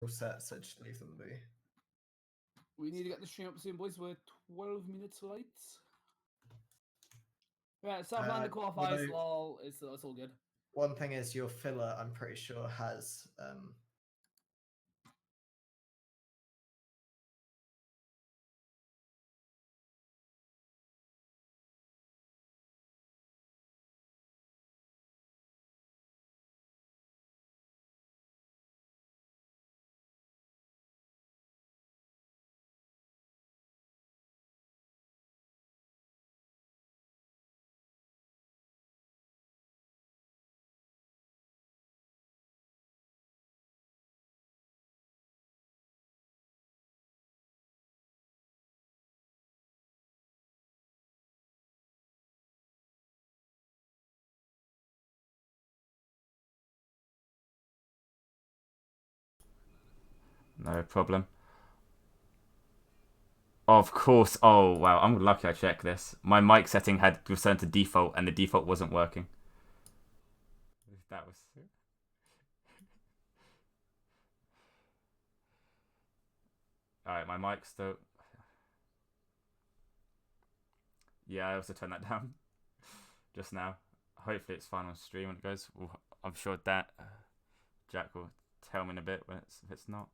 All set, so just leave them be. We need to get the stream up soon, boys. We're 12 minutes late. Right, SouthLAnder Qualifiers, although- lol. It's all good. One thing is your filler, I'm pretty sure, has No problem. Of course. Oh, wow. I'm lucky I checked this. My mic setting had returned to default, and the default wasn't working. That was... Alright, my mic's still... Yeah, I also turned that down just now. Hopefully it's fine on stream when it goes. I'm sure that Jack will tell me in a bit when if it's not.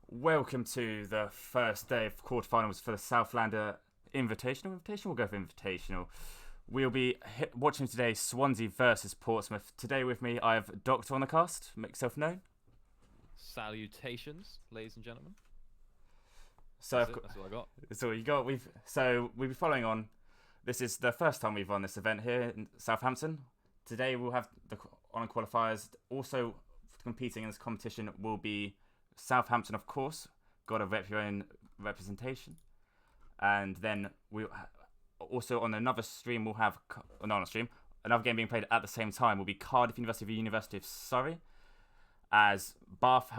Welcome to the first day of quarterfinals for the SouthLAnder Invitational. We'll go for Invitational. We'll be watching today Swansea versus Portsmouth. Today with me, I have Doctor on the cast. Make yourself known. Salutations, ladies and gentlemen. So That's all I got. That's all you got. We'll be following on. This is the first time we've run this event here in Southampton. Today we'll have the Honour Qualifiers. Also competing in this competition will be Southampton, of course. Got to rep your own representation. And then we'll also on another stream we'll have another game being played at the same time will be Cardiff University of Surrey. As Bath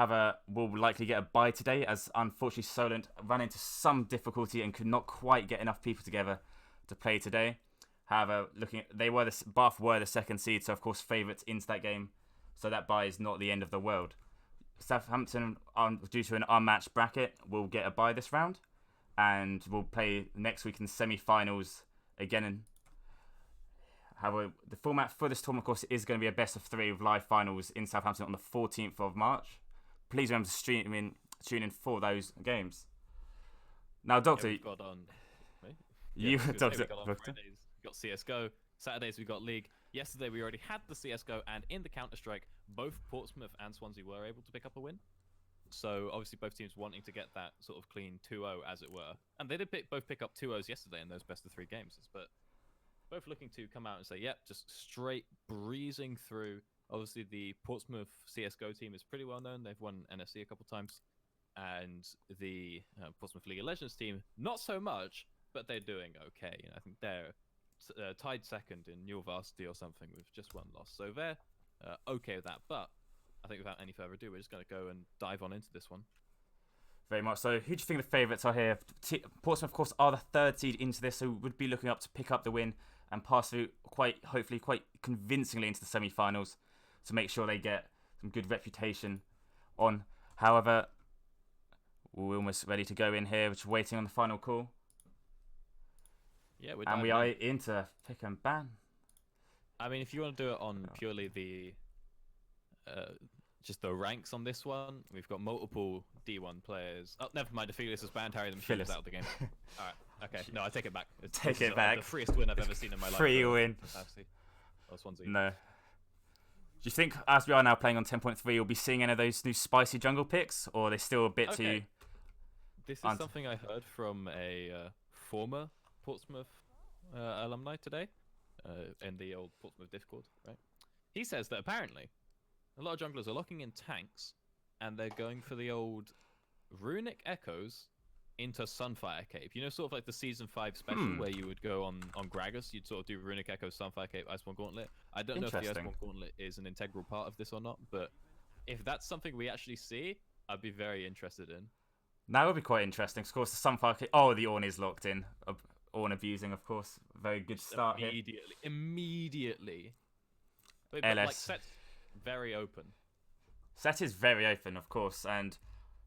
will likely get a bye today, as unfortunately SouthLAnder ran into some difficulty and could not quite get enough people together to play today. However, Bath were the second seed, so of course favourites into that game. So that bye is not the end of the world. Southampton, due to an unmatched bracket, will get a bye this round, and will play next week in the semi-finals again. However, the format for this tournament, of course, is going to be a best of 3 with live finals in Southampton on the 14th of March. Please remember to tune in for those games. Now, Doctor, We've got on Fridays, we got CS:GO. Saturdays we got League. Yesterday we already had the CS:GO, and in the Counter-Strike, both Portsmouth and Swansea were able to pick up a win. So obviously both teams wanting to get that sort of clean 2-0, as it were. And they did both pick up 2-0s yesterday in those best of 3 games. But both looking to come out and say, yep, just straight breezing through. Obviously the Portsmouth CS:GO team is pretty well known. They've won NFC a couple times. And the Portsmouth League of Legends team, not so much, but they're doing okay. I think they're tied second in New Varsity or something with just 1 loss. So they're okay with that. But I think without any further ado, we're just going to go and dive on into this one. Very much so. Who do you think the favourites are here? Portsmouth, of course, are the 3rd seed into this, so would be looking up to pick up the win and pass through hopefully quite convincingly into the semi-finals to make sure they get some good reputation on. However, we're almost ready to go in here, just waiting on the final call. Yeah, we are into pick and ban. I mean, if you want to do it on purely the just the ranks on this one, we've got multiple D1 players. Oh, never mind. Aphelios has banned Harry the Machine out of the game. All right. Okay. No, I take it back. Take it back. The freest win I've ever seen in my life. Free win. Swansea. No. Do you think, as we are now playing on 10.3, you'll be seeing any of those new spicy jungle picks, or are they still a bit too? This is something I heard from a former Portsmouth alumni today in the old Portsmouth Discord. Right. He says that apparently a lot of junglers are locking in tanks, and they're going for the old Runic Echoes into Sunfire Cape. You know, sort of like the Season 5 special where you would go on Gragas, you'd sort of do Runic Echoes, Sunfire Cape, Iceborne Gauntlet. I don't know if the Iceborne Gauntlet is an integral part of this or not, but if that's something we actually see, I'd be very interested in. That would be quite interesting. Of course, the Sunfire Cape... Oh, the Ornn is locked in. Ornn abusing, of course. Very good start here. Immediately. But, LS. Like, set's very open. Set is very open, of course, and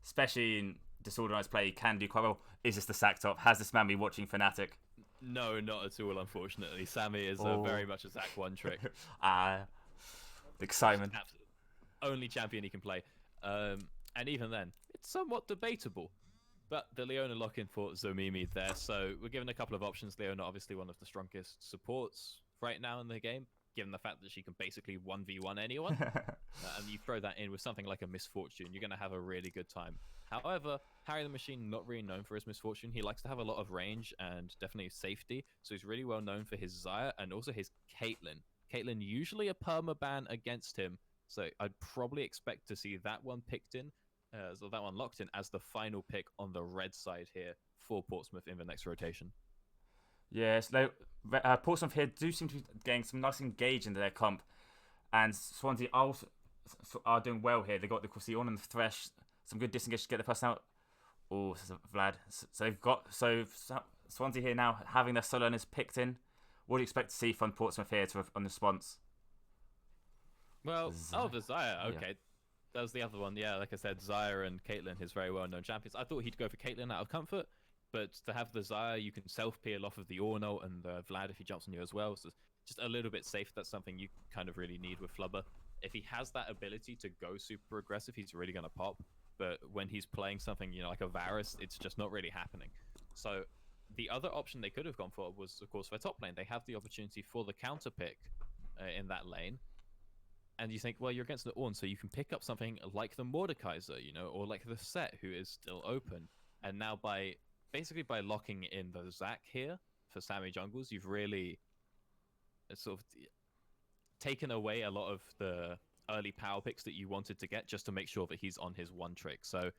especially in disorganized play, he can do quite well. Is this the sack top? Has this man been watching Fnatic? No, not at all, unfortunately. Sammy is very much a Zac 1 trick. The excitement. Only champion he can play. And even then, it's somewhat debatable. But the Leona lock-in for Zomimi there, so we're given a couple of options. Leona, obviously one of the strongest supports right now in the game, given the fact that she can basically 1v1 anyone. And you throw that in with something like a Misfortune, you're going to have a really good time. However, Harry the Machine, not really known for his Misfortune. He likes to have a lot of range and definitely safety, so he's really well known for his Xayah and also his Caitlyn. Caitlyn usually a permaban against him, so I'd probably expect to see that one picked in, so that one locked in as the final pick on the red side here for Portsmouth in the next rotation. Yes, Portsmouth here do seem to be getting some nice engage into their comp, and Swansea are doing well here. They got the Ornn and the Thresh, some good disengage to get the person out. Oh, Vlad. So they've got Swansea here now having their soloers picked in. What do you expect to see from Portsmouth here on response? Well, the Xayah, okay. Yeah. That was the other one, yeah. Like I said, Xayah and Caitlyn, his very well-known champions. I thought he'd go for Caitlyn out of comfort, but to have the Xayah, you can self-peel off of the Ornn and Vlad if he jumps on you as well. So just a little bit safe. That's something you kind of really need with Flubber. If he has that ability to go super aggressive, he's really going to pop. but when he's playing something, you know, like a Varus, it's just not really happening. So the other option they could have gone for was, of course, their top lane. They have the opportunity for the counter pick in that lane. And you think, well, you're against the Ornn, so you can pick up something like the Mordekaiser, you know, or like the Set, who is still open. And now basically by locking in the Zac here for Sammy jungles, you've really sort of taken away a lot of the early power picks that you wanted to get just to make sure that he's on his one trick. So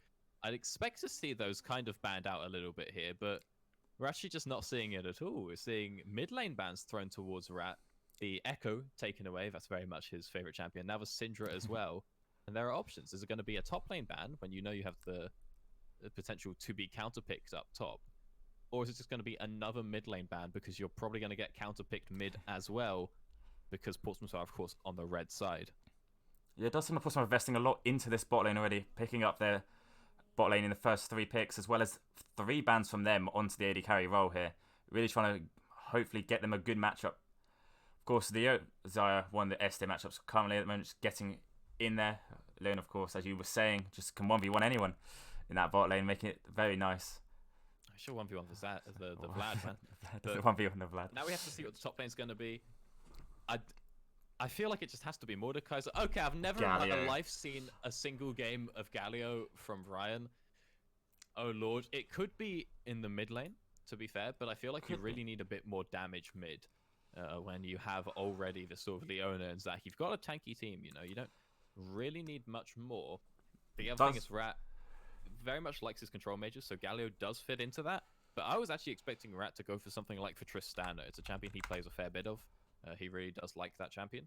I'd expect to see those kind of banned out a little bit here, but we're actually just not seeing it at all. We're seeing mid lane bans thrown towards Rat, the Echo taken away, that's very much his favorite champion, now the Syndra as well. And there are options. Is it going to be a top lane ban when you know you have the potential to be counterpicked up top? Or is it just going to be another mid lane ban because you're probably going to get counterpicked mid as well, because Portsmouth are, of course, on the red side? Yeah, it does seem like Portsmouth are investing a lot into this bot lane already, picking up their bot lane in the first 3 picks, as well as 3 bans from them onto the AD carry role here. Really trying to hopefully get them a good matchup. Of course, the Xayah won the SD matchups currently at the moment, just getting in there. Leon, of course, as you were saying, just can 1v1 anyone in that bot lane, making it very nice. I sure 1v1 for the Vlad, man. The 1v1 the Vlad. Now we have to see what the top lane's going to be. I feel like it just has to be Mordekaiser. Okay, I've never in my life seen a single game of Galio from Ryan. Oh lord, it could be in the mid lane, to be fair, but I feel like you really need a bit more damage mid when you have already the sort of Leona and Zac. You've got a tanky team, you know, you don't really need much more. The other thing is Rat very much likes his control mages, so Galio does fit into that, but I was actually expecting Rat to go for something like for SouthLAnder. It's a champion he plays a fair bit of. He really does like that champion.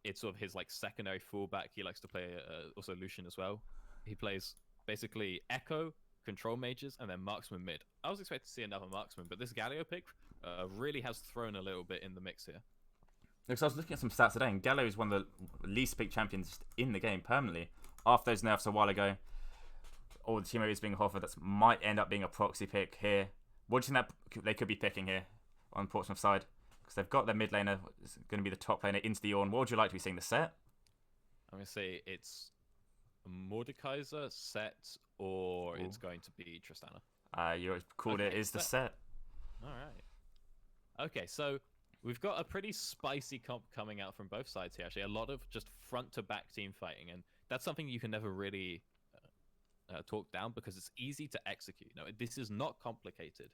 It's sort of his like secondary fullback. He likes to play also Lucian as well. He plays basically Echo, control mages, and then marksman mid. I was expecting to see another marksman, but this Galio pick really has thrown a little bit in the mix here. Because I was looking at some stats today, and Galio is one of the least picked champions in the game permanently. After those nerfs a while ago, all the team areas being offered, that might end up being a proxy pick here. What do you think that they could be picking here on Portsmouth side? Because they've got their mid laner, it's going to be the top laner into the Ornn. What would you like to be seeing the Set? I'm going to say it's Mordekaiser, Set, or it's going to be Tristana. You called it is the Set. All right. Okay, so we've got a pretty spicy comp coming out from both sides here, actually. A lot of just front-to-back team fighting, and that's something you can never really talk down because it's easy to execute. No, this is not complicated.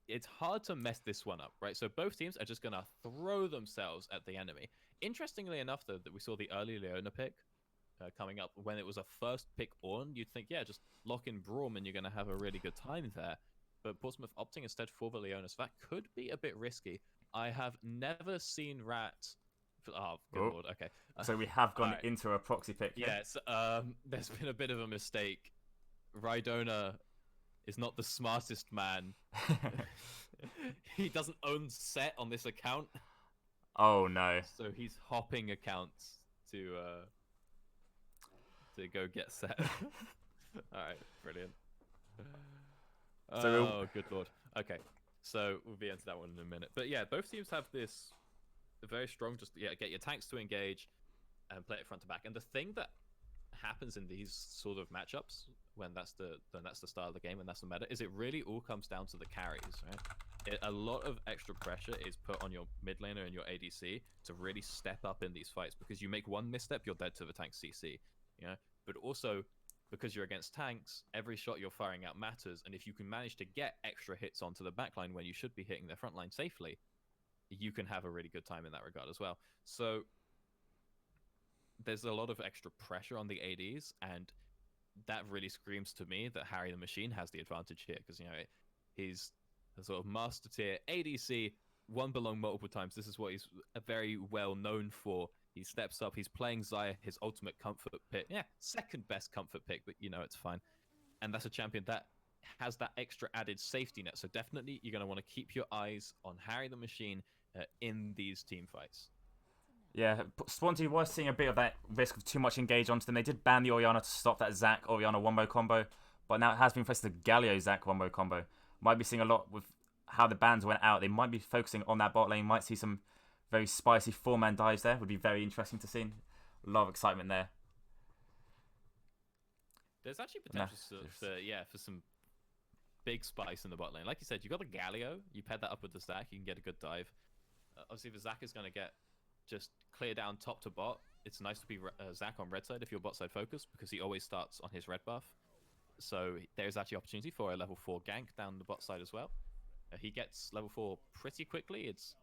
It's hard to mess this one up, right? So both teams are just going to throw themselves at the enemy. Interestingly enough, though, that we saw the early Leona pick coming up when it was a first pick Ornn, you'd think, yeah, just lock in Braum and you're going to have a really good time there. But Portsmouth opting instead for the Leona, so that could be a bit risky. I have never seen Rat... Oh, good lord, okay. So we have gone into a proxy pick. Yes, there's been a bit of a mistake. Rhydona is not the smartest man. He doesn't own Set on this account. Oh no. So he's hopping accounts to go get Set. Alright, brilliant. Oh, good lord. Okay, so we'll be into that one in a minute. But yeah, both teams have this very strong, just get your tanks to engage and play it front to back. And the thing that happens in these sort of matchups when that's the style of the game and that's the meta is it really all comes down to the carries, right? A lot of extra pressure is put on your mid laner and your ADC to really step up in these fights, because you make one misstep, you're dead to the tank CC, you know. But also because you're against tanks, every shot you're firing out matters, and if you can manage to get extra hits onto the backline when you should be hitting their front line safely, you can have a really good time in that regard as well. So there's a lot of extra pressure on the ADs, and that really screams to me that Harry the Machine has the advantage here, because, you know, he's a sort of master tier ADC, won below multiple times. This is what he's very well known for. He steps up, he's playing Xayah, his ultimate comfort pick. Yeah, second best comfort pick, but you know, it's fine. And that's a champion that has that extra added safety net. So definitely you're going to want to keep your eyes on Harry the Machine in these team fights. Yeah, Swansea was seeing a bit of that risk of too much engage onto them. They did ban the Orianna to stop that Zac Orianna wombo combo, but now it has been faced the Galio Zac wombo combo. Might be seeing a lot with how the bans went out. They might be focusing on that bot lane. Might see some very spicy 4-man dives there. Would be very interesting to see. A lot of excitement there. There's actually potential for some big spice in the bot lane. Like you said, you got the Galio. You pair that up with the Zac, you can get a good dive. Obviously, the Zac is going to get just clear down top to bot. It's nice to be Zac on red side if you're bot side focused, because he always starts on his red buff. So there's actually opportunity for a level 4 gank down the bot side as well. He gets level 4 pretty quickly. It's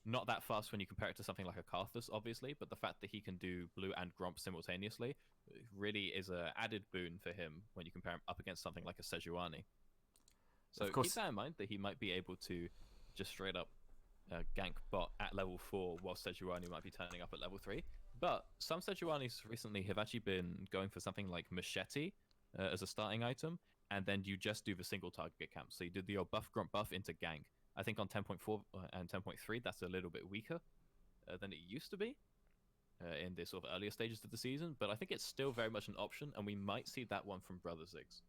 not that fast when you compare it to something like a Karthus, obviously, but the fact that he can do blue and Gromp simultaneously really is an added boon for him when you compare him up against something like a Sejuani. So keep that in mind, that he might be able to just straight up gank bot at level 4 while Sejuani might be turning up at level 3. But some Sejuanis recently have actually been going for something like Machete as a starting item, and then you just do the single target camp. So you do your buff Gromp buff into gank. I think on 10.4 and 10.3 that's a little bit weaker than it used to be in the sort of earlier stages of the season, but I think it's still very much an option, and we might see that one from Brother Ziggs.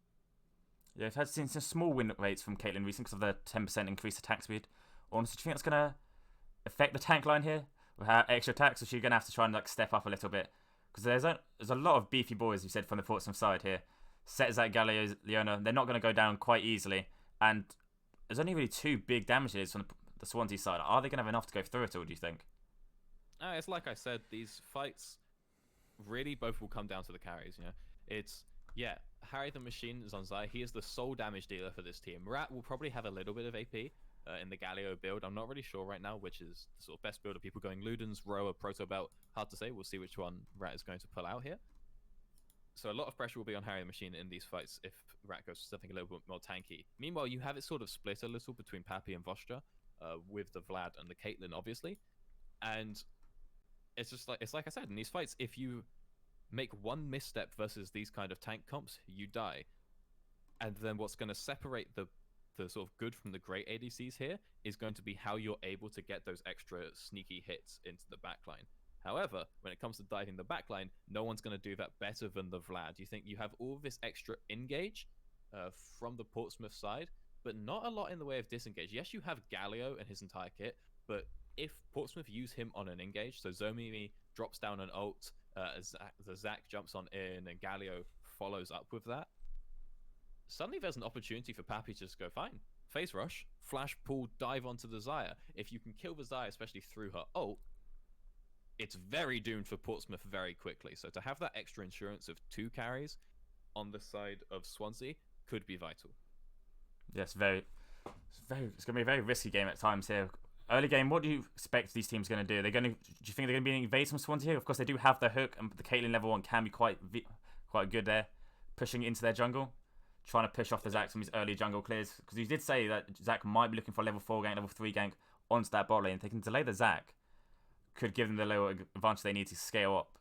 Yeah, I've seen some small win rates from Caitlyn recently because of the 10% increased attack speed. Honestly, do you think that's going to affect the tank line here with her extra attacks, or is she going to have to try and like step up a little bit? Because there's a lot of beefy boys, you said, from the Portsmouth side here. Set Zac, Galio, Leona, they're not going to go down quite easily, and there's only really 2 big damages from the Swansea side. Are they going to have enough to go through it all, do you think? It's like I said, these fights really both will come down to the carries, you know? It's, yeah, Harry the Machine is on Zai. He is the sole damage dealer for this team. Rat will probably have a little bit of AP in the Galio build. I'm not really sure right now which is the sort of best build of people going Ludens, Roa, Proto Belt. Hard to say. We'll see which one Rat is going to pull out here. So a lot of pressure will be on Harry the Machine in these fights if Rat goes to something a little bit more tanky. Meanwhile, you have it sort of split a little between Pappy and Vostra, with the Vlad and the Caitlyn, obviously. And it's just like I said, in these fights, if you make one misstep versus these kind of tank comps, you die. And then what's going to separate the sort of good from the great ADCs here is going to be how you're able to get those extra sneaky hits into the backline. However, when it comes to diving the backline, no one's going to do that better than the Vlad. You think you have all this extra engage from the Portsmouth side, but not a lot in the way of disengage. Yes, you have Galio and his entire kit, but if Portsmouth use him on an engage, so Zomimi drops down an ult, the Zac jumps on in, and Galio follows up with that, suddenly there's an opportunity for Pappy to just go, fine, phase rush, flash pull, dive onto the Xayah. If you can kill the Xayah, especially through her ult, it's very doomed for Portsmouth very quickly. So to have that extra insurance of 2 carries on the side of Swansea could be vital. Yes, it's going to be a very risky game at times here. Early game, what do you expect these teams going to do? Do you think they're going to be invading from Swansea here? Of course, they do have the hook, and the Caitlyn level 1 can be quite good there, pushing into their jungle, trying to push off the Zac from his early jungle clears. Because you did say that Zac might be looking for a level 4 gank, level 3 gank onto that bot lane. If they can delay the Zac, could give them the lower advantage they need to scale up.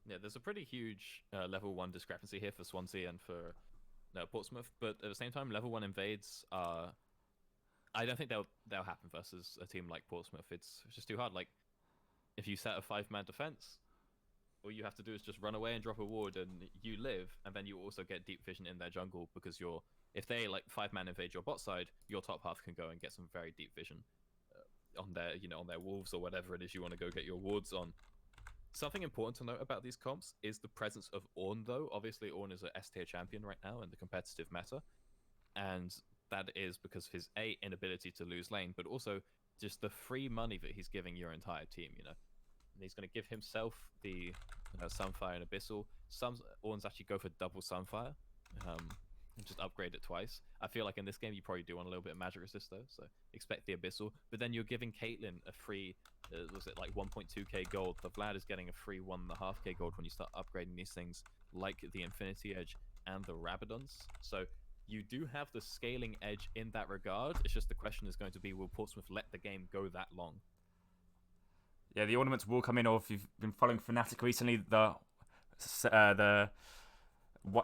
Yeah, there's a pretty huge level 1 discrepancy here for Swansea and for Portsmouth, but at the same time, level 1 invades are... I don't think they'll happen versus a team like Portsmouth. It's just too hard. Like, if you set a 5-man defense, all you have to do is just run away and drop a ward, and you live, and then you also get deep vision in their jungle, because if they like 5-man invade your bot side, your top half can go and get some very deep vision on their wolves or whatever it is you want to go get your wards on. Something important to note about these comps is the presence of Ornn, though. Obviously, Ornn is a S tier champion right now in the competitive meta, and that is because of his inability to lose lane, but also just the free money that he's giving your entire team, you know. And he's going to give himself the Sunfire and Abyssal. Some Ornns actually go for double Sunfire, and just upgrade it twice. I feel like in this game you probably do want a little bit of magic resist though, so expect the Abyssal. But then you're giving Caitlyn a free, was it like 1.2k gold? The Vlad is getting a free 1.5k gold when you start upgrading these things like the Infinity Edge and the Rabadons. So you do have the scaling edge in that regard. It's just the question is going to be, will Portsmouth let the game go that long? Yeah, the ornaments will come in, or if you've been following Fnatic recently, the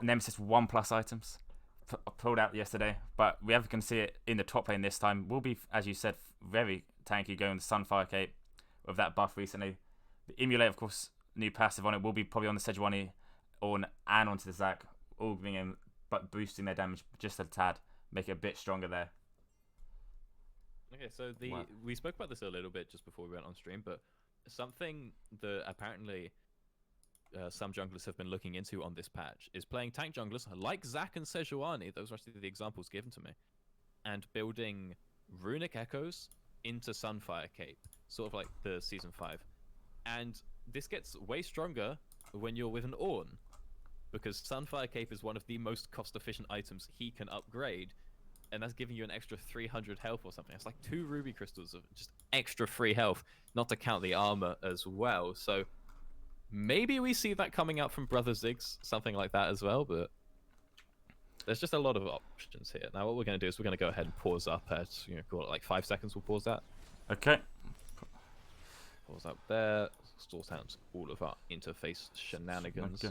Nemesis 1+ items pulled out yesterday, but we are going to see it in the top lane this time. Will be, as you said, very tanky, going the Sunfire Cape with that buff recently. The Emulate, of course, new passive on it, will be probably on the Sejuani and onto the Zac, all giving him, but boosting their damage just a tad, make it a bit stronger there. Okay, so we spoke about this a little bit just before we went on stream, but something that apparently some junglers have been looking into on this patch is playing tank junglers like Zac and Sejuani. Those are actually the examples given to me, and building runic echoes into Sunfire Cape, sort of like the season 5. And this gets way stronger when you're with an Ornn, because Sunfire Cape is one of the most cost-efficient items he can upgrade, and that's giving you an extra 300 health or something. It's like 2 ruby crystals of just extra free health, not to count the armor as well. So maybe we see that coming out from Brother Ziggs, something like that as well, but there's just a lot of options here. Now what we're going to do is we're going to go ahead and pause up at, call it like 5 seconds, we'll pause that. Okay. Pause up there, sort out all of our interface shenanigans.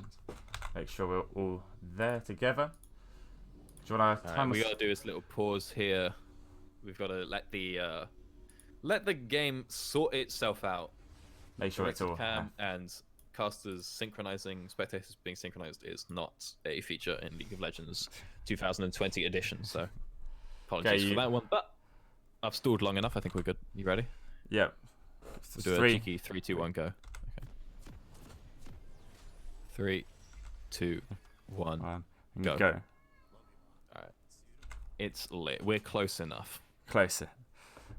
Make sure we're all there together. Do you want to time we got to do this little pause here. We've got to let the game sort itself out. Make sure it's all cam and casters synchronizing, spectators being synchronized is not a feature in League of Legends 2020 edition. So apologies for that one, but I've stalled long enough. I think we're good. You ready? Yep. We'll do a cheeky 3, 2, 1, go. Okay. 3, 2, 1, go. Go. All right. It's lit. We're close enough. Closer.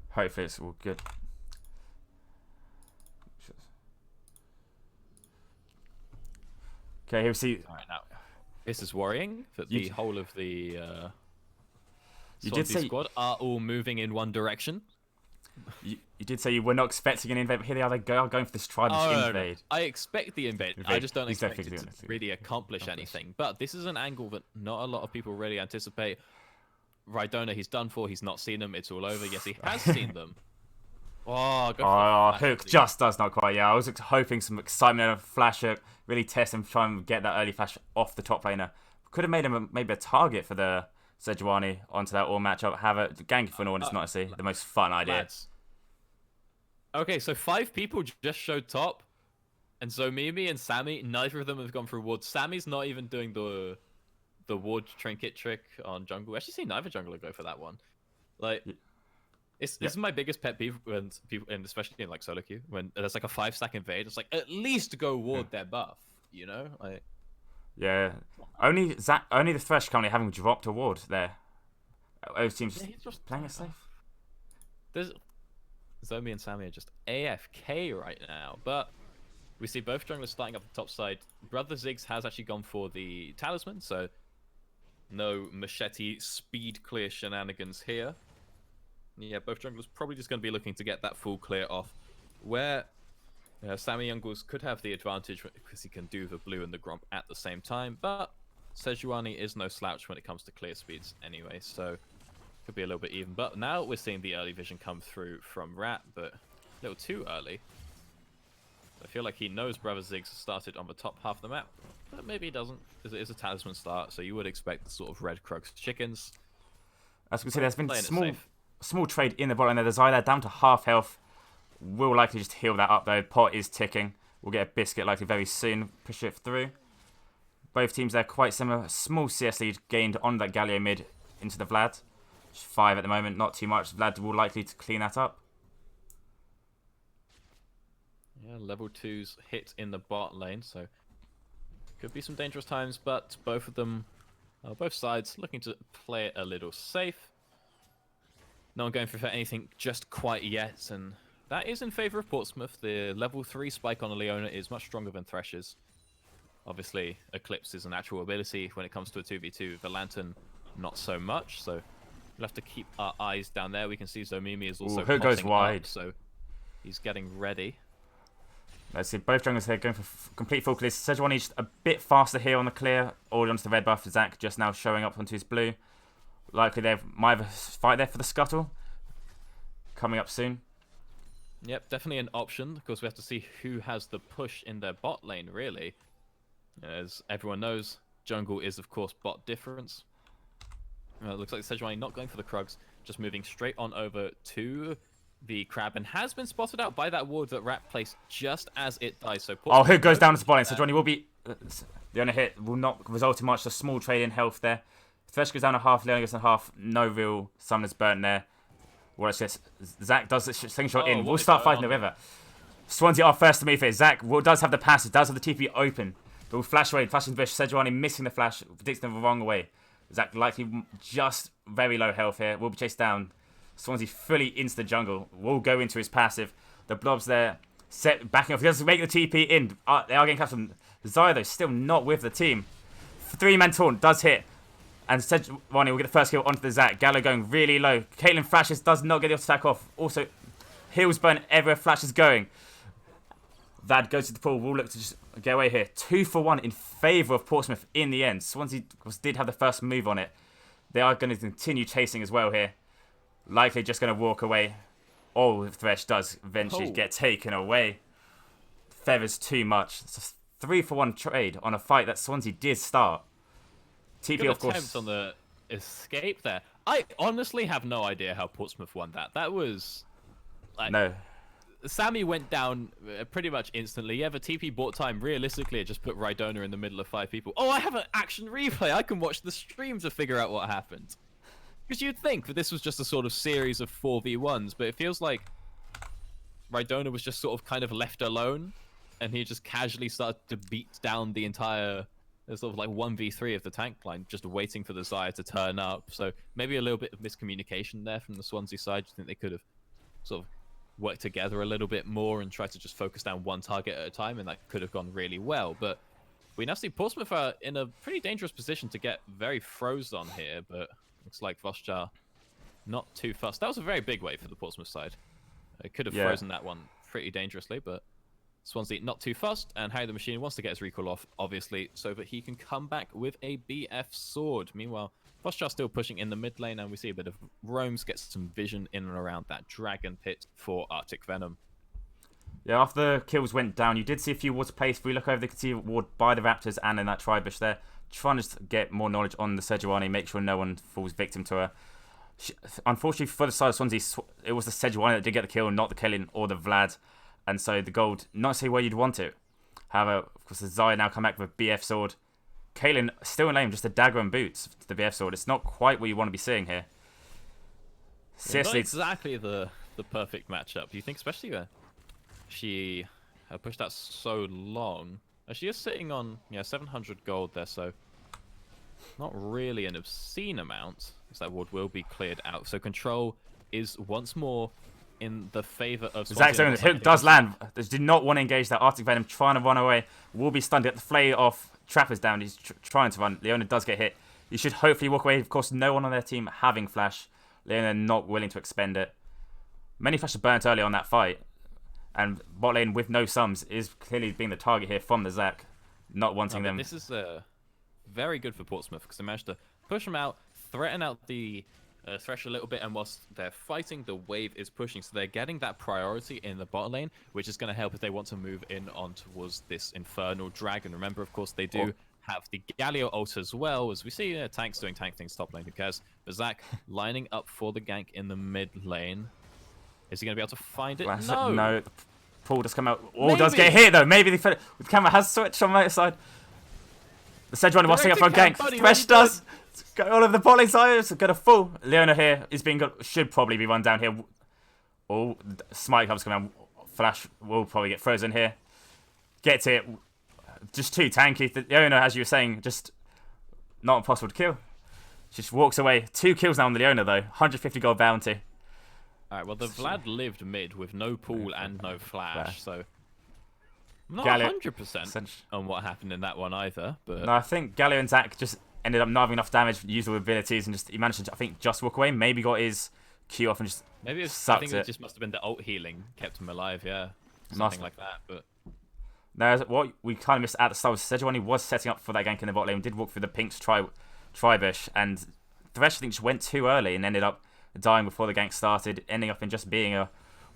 Hopefully it's all good. Okay, here we see. All right, now this is worrying that the whole of the Swansea squad are all moving in one direction. You did say you were not expecting an invade, but here they are. They are going for this tribal invade. No. I expect the invade. I just don't expect it to really accomplish anything. But this is an angle that not a lot of people really anticipate. Rhydona, he's done for. He's not seen them. It's all over. Yes, he has seen them. Hook just does not quite. Yeah, I was hoping some excitement and a flash hook, really test and try and get that early flash off the top laner. Could have made him maybe a target for the Sejuani onto that all matchup. Have a gank for an Ornn is not the most fun idea. Lads. Okay, so 5 people just showed top, and so Mimi and Sammy, neither of them have gone through ward. Sammy's not even doing the ward trinket trick on jungle. We actually seen neither jungler go for that one. Like, this is my biggest pet peeve when people, and especially in like solo queue, when there's like a 5-stack invade. It's like at least go ward their buff, you know? Like, yeah, only the Thresh currently having dropped a ward there. Those teams just playing it safe. There's Zombie and Sammy are just AFK right now, but we see both junglers starting up the top side. Brother Ziggs has actually gone for the talisman, so no machete speed clear shenanigans here. Yeah, both junglers probably just going to be looking to get that full clear off, where Sammy Youngles could have the advantage because he can do the blue and the Gromp at the same time, but Sejuani is no slouch when it comes to clear speeds anyway, so could be a little bit even. But now we're seeing the early vision come through from Rat, but a little too early. I feel like he knows Brother Ziggs started on the top half of the map, but maybe he doesn't, because it is a talisman start, so you would expect the sort of red Crux chickens. As we see, there's been small trade in the bottom there. The Zyler down to half health. Will likely just heal that up though. Pot is ticking. We'll get a biscuit likely very soon. Push it through. Both teams there quite similar. Small CS lead gained on that Galio mid into the Vlad. Just 5 at the moment, not too much. Vlad will likely to clean that up. Yeah, level 2's hit in the bot lane, so could be some dangerous times, but both of them, both sides looking to play it a little safe. No one going for anything just quite yet, and that is in favor of Portsmouth. The level 3 spike on a Leona is much stronger than Thresh's. Obviously, Eclipse is a natural ability when it comes to a 2v2. The Lantern, not so much, so we'll have to keep our eyes down there. We can see Zomimi is also who goes wide, up, so he's getting ready. Let's see, both junglers here going for complete full clear. Sejuani just a bit faster here on the clear, all onto the red buff. Zac just now showing up onto his blue. Likely they might have a fight there for the scuttle. Coming up soon. Yep, definitely an option. Of course, we have to see who has the push in their bot lane, really. As everyone knows, jungle is, of course, bot difference. It looks like Sejuani not going for the Krugs, just moving straight on over to the Crab, and has been spotted out by that ward that Rat placed just as it dies. So who goes down to the bot lane? Sejuani will be... the only hit will not result in much. A small trade in health there. Thresh goes down a half, Leona goes down a half. No real summoners burnt there. Well, it's just Zac does the slingshot in. We'll start fighting the river. Swansea are first to move here. Zach does have the pass, does have the TP open. But will flash away, flashing the bush. Sejuani missing the flash, predicting them the wrong way. Zach likely just very low health here. Will be chased down. Swansea fully into the jungle. Will go into his passive. The blobs there, backing off. He doesn't make the TP in. They are getting cut from Zaya, though, still not with the team. 3-man taunt does hit. And Sejuani will get the first kill onto the Zach. Gallo going really low. Caitlyn flashes, does not get the attack off. Also, heals burn everywhere Flash is going. Vad goes to the pool. Will look to just get away here. 2 for 1 in favour of Portsmouth in the end. Swansea did have the first move on it. They are going to continue chasing as well here. Likely just going to walk away. Oh, Thresh does eventually get taken away. Feathers too much. It's a 3 for 1 trade on a fight that Swansea did start. TP, Good of course. attempt on the escape there. I honestly have no idea how Portsmouth won that. That was... like, No. Sammy went down pretty much instantly. Yeah, the TP bought time. Realistically, it just put Rhydona in the middle of 5 people. Oh, I have an action replay. I can watch the stream to figure out what happened. Because you'd think that this was just a sort of series of 4v1s, but it feels like Rhydona was just sort of kind of left alone, and he just casually started to beat down the entire sort of like 1v3 of the tank line, just waiting for the Zaya to turn up. So maybe a little bit of miscommunication there from the Swansea side. Do you think they could have sort of worked together a little bit more and tried to just focus down one target at a time, and that could have gone really well? But we now see Portsmouth are in a pretty dangerous position to get very froze on here, but looks like Voshjar not too fussed. That was a very big wave for the Portsmouth side. It could have frozen that one pretty dangerously, but Swansea not too fussed, and Harry the Machine wants to get his recall off, obviously, so that he can come back with a BF sword. Meanwhile, Voshjar still pushing in the mid lane, and we see a bit of Roams get some vision in and around that Dragon Pit for Arctic Venom. Yeah, after the kills went down, you did see a few wards placed. If we look over, they could see a ward by the Raptors and in that Tribush there. Trying to just get more knowledge on the Sejuani, make sure no one falls victim to her. Unfortunately for the side of Swansea, it was the Sejuani that did get the kill, not the Caitlyn or the Vlad. And so the gold, not necessarily where you'd want it. However, of course, the Zaya now come back with a BF sword. Caitlyn still in lane, just a dagger and boots to the BF sword. It's not quite what you want to be seeing here. Not exactly the perfect matchup. You think, especially she pushed out so long. She is sitting on 700 gold there, so not really an obscene amount, because that ward will be cleared out. So control is once more in the favour of Zach's own hook does land. They did not want to engage that Arctic Venom, trying to run away. Will be stunned. Get the flay off. Trapper's down. He's trying to run. Leona does get hit. You should hopefully walk away. Of course, no one on their team having flash. Leona not willing to expend it. Many flashes burnt early on that fight. And bot lane with no sums is clearly being the target here from the Zach. Not wanting them. This is very good for Portsmouth, because they managed to push them out, threaten out the Thresh a little bit, and whilst they're fighting, the wave is pushing, so they're getting that priority in the bot lane, which is going to help if they want to move in on towards this Infernal Dragon. Remember, of course, they do have the Galio ult as well, as we see tanks doing tank things top lane, who cares? But Zach lining up for the gank in the mid lane. Is he going to be able to find it? No. No, the pool does come out. Oh, does get hit though. Maybe the camera has switched on the right side. The Sejuani was setting up for a gank. Thresh does. Go all over the bot lane side. It's going to fall. Leona here is being should probably be run down here. Oh, Smite comes coming out. Flash will probably get frozen here. Gets it. Just too tanky. Leona, as you were saying, just not impossible to kill. She just walks away. 2 kills now on the Leona though. 150 gold bounty. Alright, well, the Vlad lived mid with no pool and no flash, so I'm not Galio 100% on what happened in that one either. But no, I think Galio and Zach just ended up not having enough damage, usual abilities, and he managed to, I think, just walk away. Maybe got his Q off and just maybe sucked I think it just must have been the ult healing kept him alive, something like that. But no, what we kind of missed at the start was Sejuani was setting up for that gank in the bot lane. Did walk through the Pink's Tribush, and Thresh I think just went too early and ended up dying before the gank started, ending up in just being a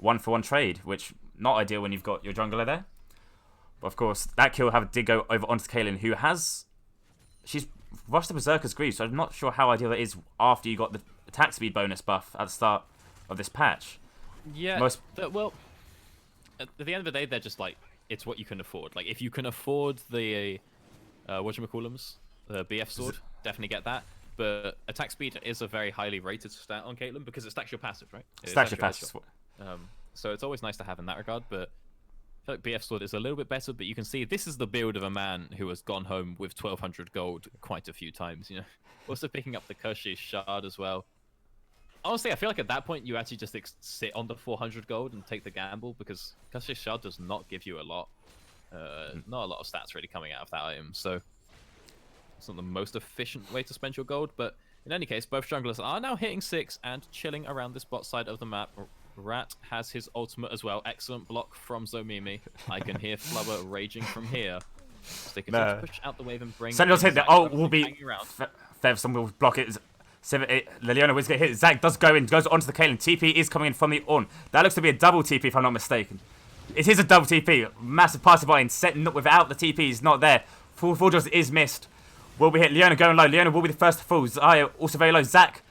1-for-1 trade, which not ideal when you've got your jungler there. But of course, that kill did go over onto Caitlyn, who she's rushed the Berserker's Greaves, so I'm not sure how ideal that is after you got the attack speed bonus buff at the start of this patch. Yeah, well, at the end of the day, they're just like, it's what you can afford. Like, if you can afford the, whatchamacallums, the BF sword, definitely get that. But attack speed is a very highly rated stat on Caitlyn because it stacks your passive, right? Stacks your passive. So it's always nice to have in that regard. But feel like BF Sword is a little bit better, but you can see this is the build of a man who has gone home with 1,200 gold quite a few times, you know. Also picking up the Kershey Shard as well. Honestly, I feel like at that point you actually just sit on the 400 gold and take the gamble, because Kershey Shard does not give you a lot. Not a lot of stats really coming out of that item, so it's not the most efficient way to spend your gold, but in any case, both junglers are now hitting 6 and chilling around this bot side of the map. Rat has his ultimate as well. Excellent block from Zomimi. I can hear Flubber raging from here. So they continue to push out the wave and bring... Sentinel's hit, the ult will be... Someone will block it. Liliana will get hit. Zag does go in, goes onto the Caitlyn. TP is coming in from the Ornn. That looks to be a double TP if I'm not mistaken. It is a double TP. Massive passive bot in. Set without the TP is not there. Full Jaws is missed. Will be hit. Leona going low. Leona will be the first to fall. Zaya also very low. Zach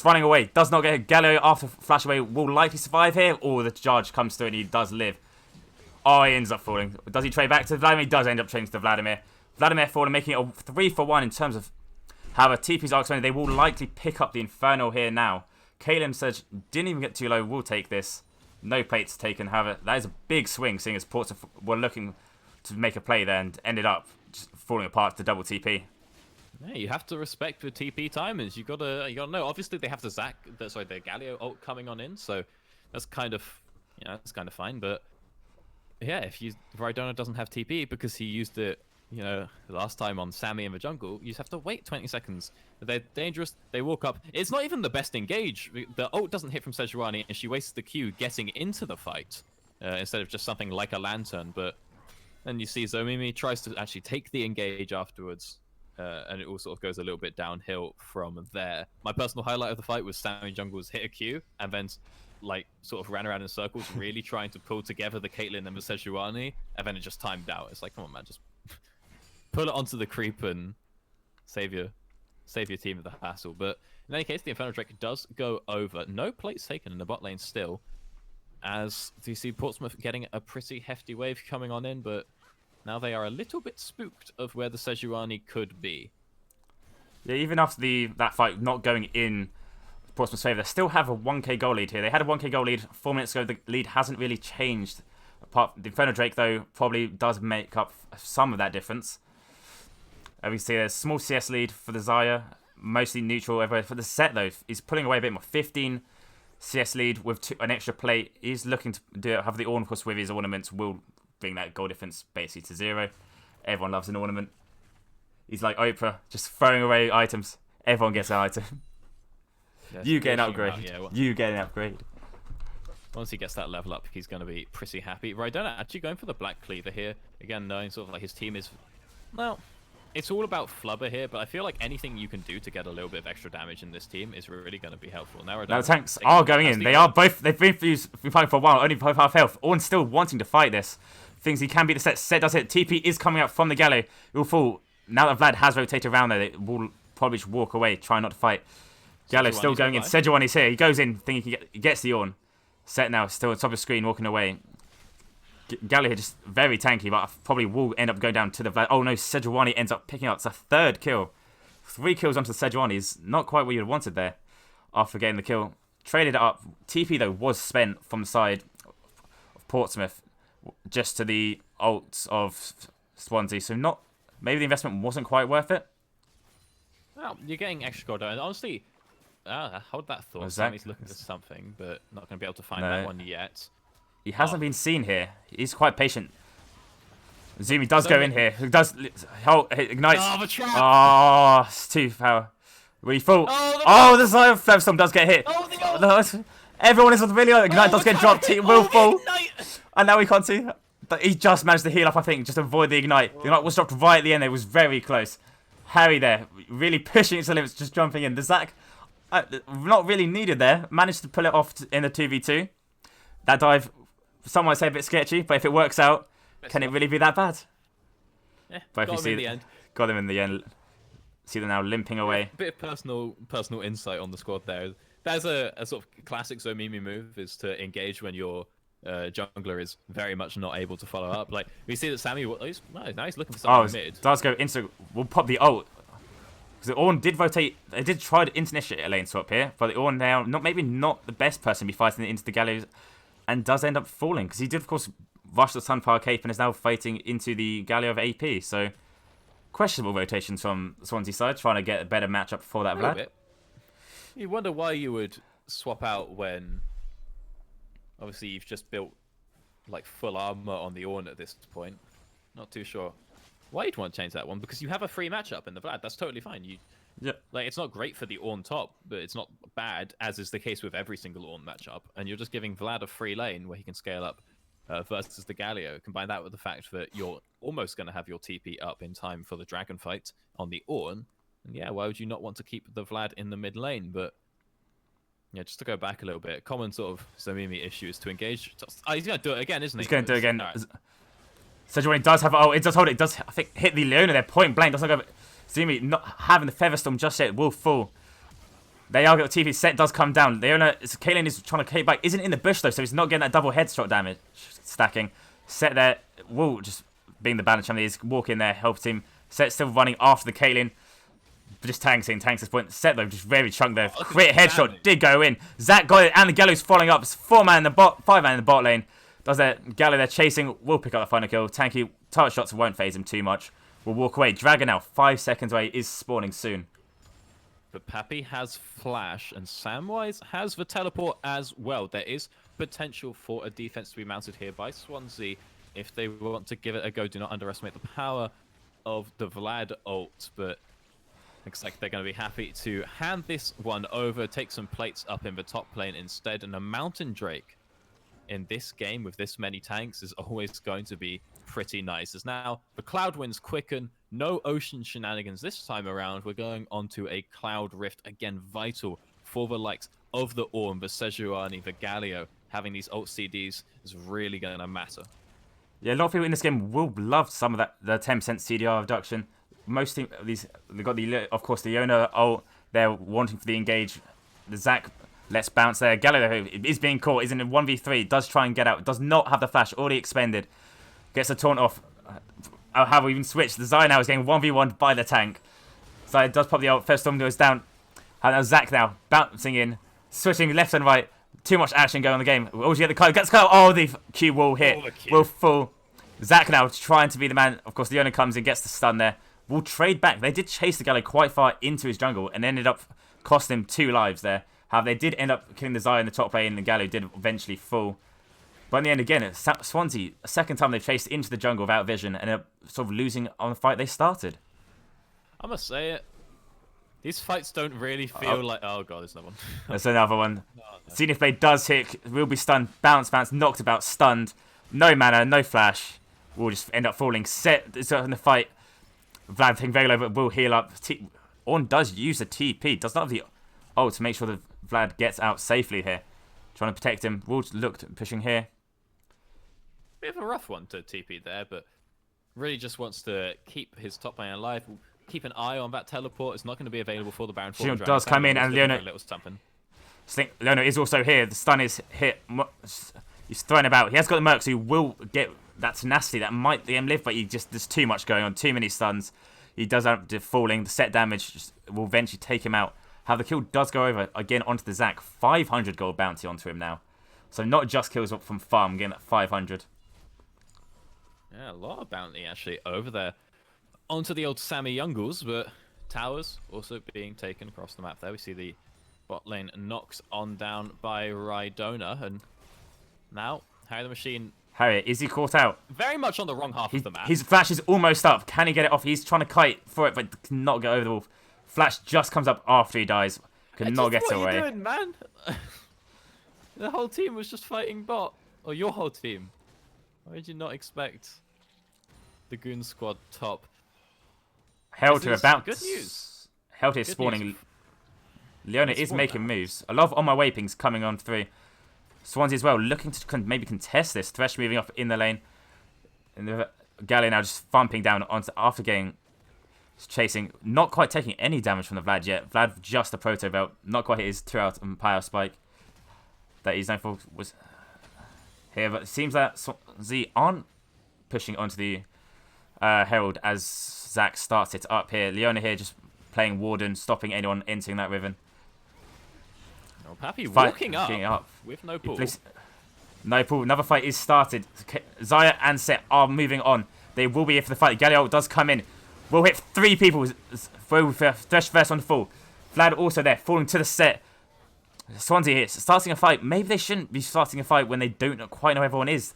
running away. Does not get hit. Galio after flash away will likely survive here, or the charge comes through and he does live. Oh, he ends up falling. Does he trade back to Vladimir? He does end up trading to Vladimir. Vladimir falling, making it a 3-for-1 in terms of... However, TP's are explaining they will likely pick up the Infernal here now. Caitlyn says, didn't even get too low. We'll take this. No plates taken. However, that is a big swing, seeing as Portsmouth were looking to make a play there and ended up just falling apart to double TP. Yeah, you have to respect the TP timers. You gotta know. Obviously, they have the the Galio ult coming on in, so that's kind of, that's kind of fine. But yeah, if Rydona doesn't have TP because he used it, last time on Sammy in the jungle, you just have to wait 20 seconds. They're dangerous. They walk up. It's not even the best engage. The ult doesn't hit from Sejuani, and she wastes the Q getting into the fight instead of just something like a lantern. But then you see Zomimi tries to actually take the engage afterwards. And it all sort of goes a little bit downhill from there. My personal highlight of the fight was Sammy Jungle's hit a Q and then sort of ran around in circles, really trying to pull together the Caitlyn and the Sejuani, and then it just timed out. It's like, come on, man, just pull it onto the creep and save your team of the hassle. But in any case, the Inferno Drake does go over. No plates taken in the bot lane still, as you see Portsmouth getting a pretty hefty wave coming on in, but now they are a little bit spooked of where the Sejuani could be. Yeah, even after that fight not going in Portsmouth's favour, they still have a 1k goal lead here. They had a 1k goal lead 4 minutes ago. The lead hasn't really changed. The Inferno Drake, though, probably does make up some of that difference. We see a small CS lead for the Zaya, mostly neutral everywhere. For the set, though, he's pulling away a bit more. 15 CS lead with an extra plate. He's looking to have the Ornn, of course, with his ornaments will bring that goal difference basically to 0. Everyone loves an ornament. He's like Oprah, just throwing away items. Everyone gets an item. Yes, You get an upgrade. You get an upgrade. Once he gets that level up, he's going to be pretty happy. Rydona actually going for the Black Cleaver here. Again, knowing sort of like his team is... Well, it's all about Flubber here, but I feel like anything you can do to get a little bit of extra damage in this team is really going to be helpful. Now the tanks are going in. They are both... They've been fighting for a while, only both half health. Ornn's still wanting to fight this. Thinks he can beat the set. Set does it. TP is coming out from the Gallo. It will fall. Now that Vlad has rotated around there, it will probably just walk away, try not to fight. Gallo's still going in. Sejuani's here. He goes in, thinking he gets the Ornn. Set now, still on top of the screen, walking away. Gallo here just very tanky, but probably will end up going down to the Vlad. Oh no, Sejuani ends up picking up. It's a 3rd kill. 3 kills onto the Sejuani is not quite what you'd wanted there after getting the kill. Traded it up. TP, though, was spent from the side of Portsmouth just to the ults of Swansea. So maybe the investment wasn't quite worth it. Well, you're getting extra gold, and honestly, hold that thought. Sammy's looking for something, but not going to be able to find that one yet. He hasn't been seen here. He's quite patient. Zumi does go in here. He does ignites. Oh, the trap! Oh, it's too power. Will he fall? The Zion Flowstorm does get hit. Everyone is with really Ignite does get dropped. He will fall. And now we can't see. He just managed to heal up, I think, just to avoid the Ignite. The Ignite was dropped right at the end. It was very close. Harry there, really pushing it to the limits, just jumping in. The Zach, not really needed there. Managed to pull it off in the 2v2. That dive, some might say a bit sketchy, but if it works out, can it really be that bad? Yeah, but got him in the end. Got him in the end. See them now limping away. A bit of personal insight on the squad there. That's a sort of classic Zomimi move, is to engage when your jungler is very much not able to follow up. Like, we see that Sammy, now he's looking for something mid. Does go into, we'll pop the ult. Because the Ornn did rotate, they did try to initiate a lane swap here, but the Ornn now, maybe not the best person to be fighting into the gallows, and does end up falling, because he did, of course, rushed the Sunfire Cape and is now fighting into the Galio of AP. So, questionable rotations from Swansea side, trying to get a better matchup for that Vlad. You wonder why you would swap out when, obviously, you've just built like full armor on the Ornn at this point. Not too sure why you'd want to change that one, because you have a free matchup in the Vlad. That's totally fine. Like, it's not great for the Ornn top, but it's not bad, as is the case with every single Ornn matchup. And you're just giving Vlad a free lane where he can scale up versus the Galio. Combine that with the fact that you're almost going to have your TP up in time for the dragon fight on the Ornn. And yeah, why would you not want to keep the Vlad in the mid lane? But yeah, just to go back a little bit, common sort of Zamimi issue is to engage. Oh, he's going to do it again, isn't he? He's going to do it again. Right. Sejuani does have... Oh, it does hold it. It does, I think, hit the Leona there. Point blank. Doesn't go... Zamimi not having the Featherstorm just yet. Will fall. They are getting TP. Set does come down. Leona... Kaelin is trying to cape back. Isn't in the bush, though, so he's not getting that double headshot damage. Stacking. Set there. Will just being the balance champion. He's walking there. Helps him. Set still running after the Kaelin. Just tanks this point. Set though, just very chunked there. Crit headshot did go in. Zac got it, and the Gallo's following up. It's 4-man in the bot, 5-man in the bot lane. Does that Gallo there chasing? Will pick up the final kill. Tanky touch shots won't phase him too much. Will walk away. Dragon now 5 seconds away, is spawning soon. But Pappy has Flash, and Samwise has the teleport as well. There is potential for a defense to be mounted here by Swansea if they want to give it a go. Do not underestimate the power of the Vlad ult, but looks like they're going to be happy to hand this one over, take some plates up in the top lane instead, and a Mountain Drake in this game with this many tanks is always going to be pretty nice. As now the Cloud Winds quicken, no ocean shenanigans this time around. We're going on to a Cloud Rift, again vital for the likes of the Ornn, the Sejuani, the Galio. Having these ult CDs is really going to matter. Yeah, a lot of people in this game will love some of that, the 10% CDR reduction. Most of these, they've got the, of course, the Leona ult. They're wanting for the engage. The Zac lets bounce there. Gallo is being caught. Is in a 1v3. Does try and get out. Does not have the flash. Already expended. Gets a taunt off. Have we even switched? The Zai now is getting 1v1 by the tank. Zai does pop the ult. First storm goes down. And now Zac now bouncing in, switching left and right. Too much action going on in the game. Oh, get the card. Gets the card. Oh, the Q will hit. Will fall. Zac now trying to be the man. Of course, Leona comes in, gets the stun there. Will trade back. They did chase the Gallo quite far into his jungle and ended up costing him 2 lives there. However, they did end up killing the Zai in the top lane, and the Gallo did eventually fall. But in the end, again, it's Swansea, a second time they've chased into the jungle without vision and are sort of losing on the fight they started. I must say it. These fights don't really feel like... Oh, God, there's another one. There's another one. Oh, no. Zenith Blade does hit. Will be stunned. Bounce, knocked about, stunned. No mana, no flash. Will just end up falling. Set in the fight. Vlad taking very low, but will heal up. Ornn does use a TP. Does not have the ult to make sure that Vlad gets out safely here. Trying to protect him. Will look pushing here. Bit of a rough one to TP there, but really just wants to keep his top lane alive. Keep an eye on that teleport. It's not going to be available for the Baron. She does come in, and Leona... Leona is also here. The stun is hit. He's thrown about. He has got the Merc, so he will get that tenacity that might the live, but there's too much going on. Too many stuns. He does end up falling. The set damage will eventually take him out. How the kill does go over again onto the Zac. 500 gold bounty onto him now. So not just kills from farm, getting that 500. Yeah, a lot of bounty actually over there. Onto the old Sammy Youngles, but towers also being taken across the map there. We see the bot lane knocks on down by Rhydona, and now Harry the Machine. Harry, is he caught out? Very much on the wrong half of the map. His flash is almost up. Can he get it off? He's trying to kite for it, but cannot get over the wall. Flash just comes up after he dies. Cannot get away. What are you doing, man? The whole team was just fighting bot. Or your whole team. Why did you not expect the Goon Squad top? Helter about. Good news. Helter is spawning. Leona is making moves. A lot of on my way pings coming on through. Swansea as well, looking to maybe contest this. Thresh moving up in the lane. And the Galio now just thumping down after getting chasing. Not quite taking any damage from the Vlad yet. Vlad just a proto belt. Not quite hit his 2-out Empire Spike that he's known for was here. But it seems that Swansea aren't pushing onto the Herald as Zac starts it up here. Leona here just playing Warden, stopping anyone entering that ribbon. Pappy walking up up with no pull. No, Paul, another fight is started. Zaya and Set are moving on. They will be here for the fight. Galio does come in. Will hit 3 people. Thresh first on the fall. Vlad also there, falling to the Set. Swansea here, starting a fight. Maybe they shouldn't be starting a fight when they don't quite know who everyone is.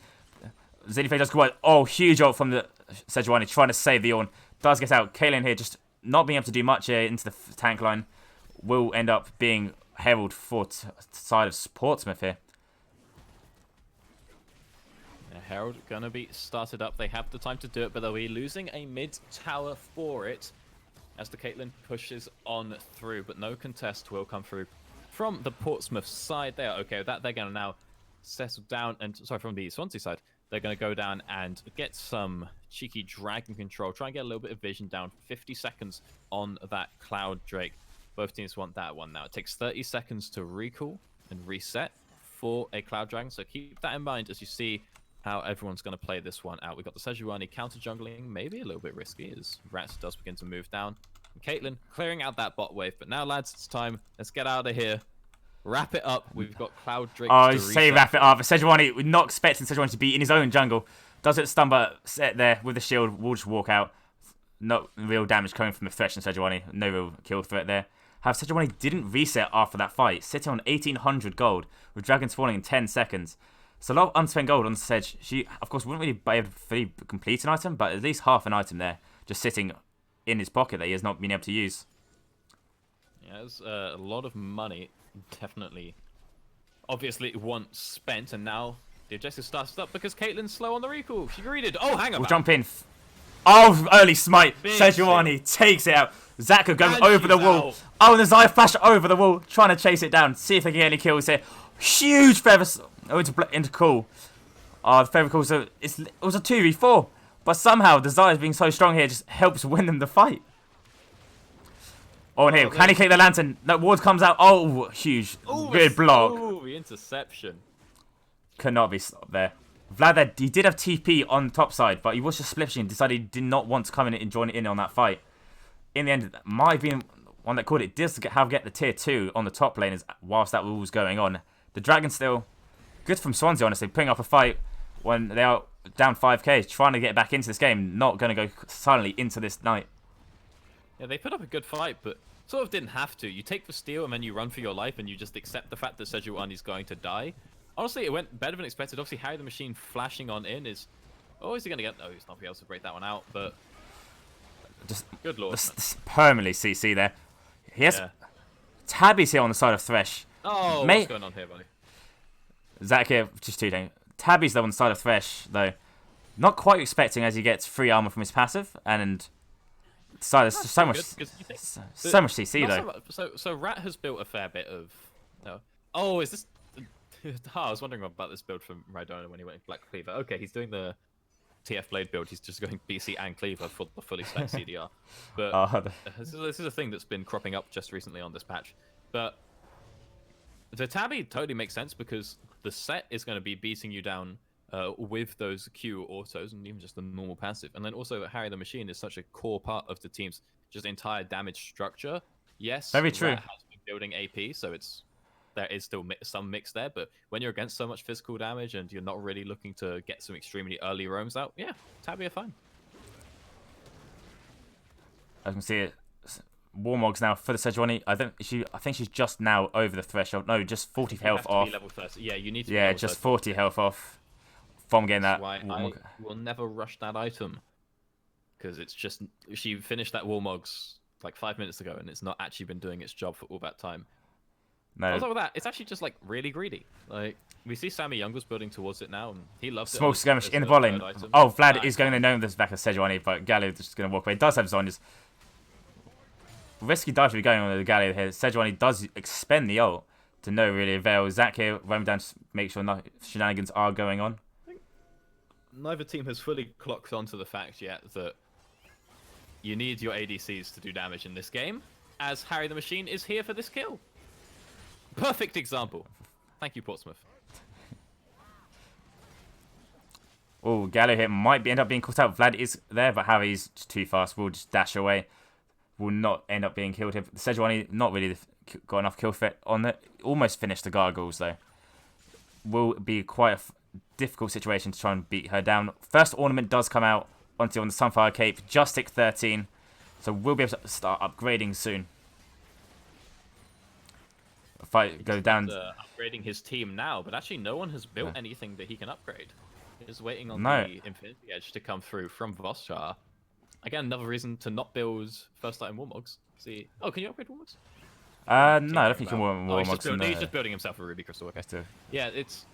Zenithei does go out. Oh, huge ult from the Sejuani, trying to save the Ornn. Does get out. Kaylin here just not being able to do much here into the tank line. Will end up being heralded for side of Portsmouth here. Herald gonna be started up. They have the time to do it, but they'll be losing a mid tower for it as the Caitlyn pushes on through, but no contest will come through from the Portsmouth side. They are okay with that. They're gonna now settle down, and sorry, from the Swansea side, they're gonna go down and get some cheeky dragon control, try and get a little bit of vision down. 50 seconds on that Cloud Drake. Both teams want that one now. It takes 30 seconds to recall and reset for a Cloud Dragon, so keep that in mind as you see how everyone's going to play this one out. We've got the Sejuani counter jungling, maybe a little bit risky as Rats does begin to move down. And Caitlyn clearing out that bot wave, but now lads, it's time. Let's get out of here. Wrap it up. We've got Cloud Drake. Oh, say wrap it up. Sejuani, we're not expecting Sejuani to be in his own jungle. Does it stun, but Set there with the shield, will just walk out. Not real damage coming from the Thresh and Sejuani. No real kill threat there. However, Sejuani didn't reset after that fight, sitting on 1800 gold with dragons falling in 10 seconds. So a lot of unspent gold on Sedge. She, of course, wouldn't really be able to fully complete an item, but at least half an item there, just sitting in his pocket that he has not been able to use. Yeah, there's a lot of money, definitely. Obviously, once spent, and now the objective starts up because Caitlyn's slow on the recall. She greeted. Oh, hang on. We'll jump in. Oh, early smite. Big Sejuani takes it out. Zaka going And over the she's wall. out. Oh, and the Zaya flash over the wall, trying to chase it down. See if they can get any kills here. Huge feather. Oh, into cool. Oh, the feather calls. It was a 2v4, but somehow the Zaya's being so strong here just helps win them the fight. Oh, and here, can he click the lantern? No, ward comes out. Oh, huge. Good block. Oh, the interception. Could not be stopped there. Vlad there, he did have TP on the top side, but he was just splishing and decided he did not want to come in and join in on that fight. In the end, that might have been one that called it. Did get the tier 2 on the top lane whilst that was going on. The Dragon still good from Swansea, honestly, putting up a fight when they are down 5k, trying to get back into this game, not going to go silently into this night. Yeah, they put up a good fight, but sort of didn't have to. You take the steal and then you run for your life and you just accept the fact that Sejuani is going to die. Honestly, it went better than expected. Obviously, Harry the Machine flashing on in is... Oh, is he going to get... No, he's not going to be able to break that one out, but... Just good lord. Permanently CC there. He has... Yeah. Tabby's here on the side of Thresh. Oh, what's going on here, buddy? Zach here, just 2 things. Tabby's though on the side of Thresh, though. Not quite expecting as he gets free armor from his passive, and... So much CC though. So Rat has built a fair bit of... No. Oh, is this... I was wondering about this build from Rydona when he went Black Cleaver. Okay, he's doing the TF Blade build. He's just going BC and Cleaver for the fully stacked CDR. But this is a thing that's been cropping up just recently on this patch. But the Tabby totally makes sense because the set is going to be beating you down with those Q autos and even just the normal passive. And then also Harry the Machine is such a core part of the team's just entire damage structure. Yes, very true. Rat has been building AP, so there is still some mix there, but when you're against so much physical damage and you're not really looking to get some extremely early roams out, yeah, Tabby are fine. I can see it. Warmogs now for the Sejuani. I think she's just now over the threshold. No, just 40 health off. Level 30. Yeah, you need to. Yeah, just 40 health off from getting that. That's why I will never rush that item because it's just she finished that Warmogs like 5 minutes ago, and it's not actually been doing its job for all that time. No. On top of that, it's actually just like really greedy. Like we see Sammy Young was building towards it now, and he loves it. Small skirmish in the volley. Oh, Vlad is going to know this back of Sejuani, but Galio is just going to walk away. It does have Zonya's. Risky dive to be going on with the Galio here. Sejuani does expend the ult to no really avail. Zach here running down to make sure no shenanigans are going on. I think neither team has fully clocked onto the fact yet that you need your ADCs to do damage in this game, as Harry the Machine is here for this kill. Perfect example. Thank you, Portsmouth. Oh, Gallo here might end up being caught out. Vlad is there, but Harry's just too fast. Will just dash away. Will not end up being killed here. Sejuani not really got enough kill threat on it. Almost finished the gargoyles though. will be quite a difficult situation to try and beat her down. First ornament does come out on the Sunfire Cape, just tick 13. So we'll be able to start upgrading soon. Fight go down. Upgrading his team now, but actually no one has built anything that he can upgrade. He's waiting on No. the Infinity Edge to come through from Voschar. Again, another reason to not build first item Warmogs. See, oh, can you upgrade Warmogs? No, I don't think you can He's just building himself a Ruby Crystal. Okay. Yeah, it's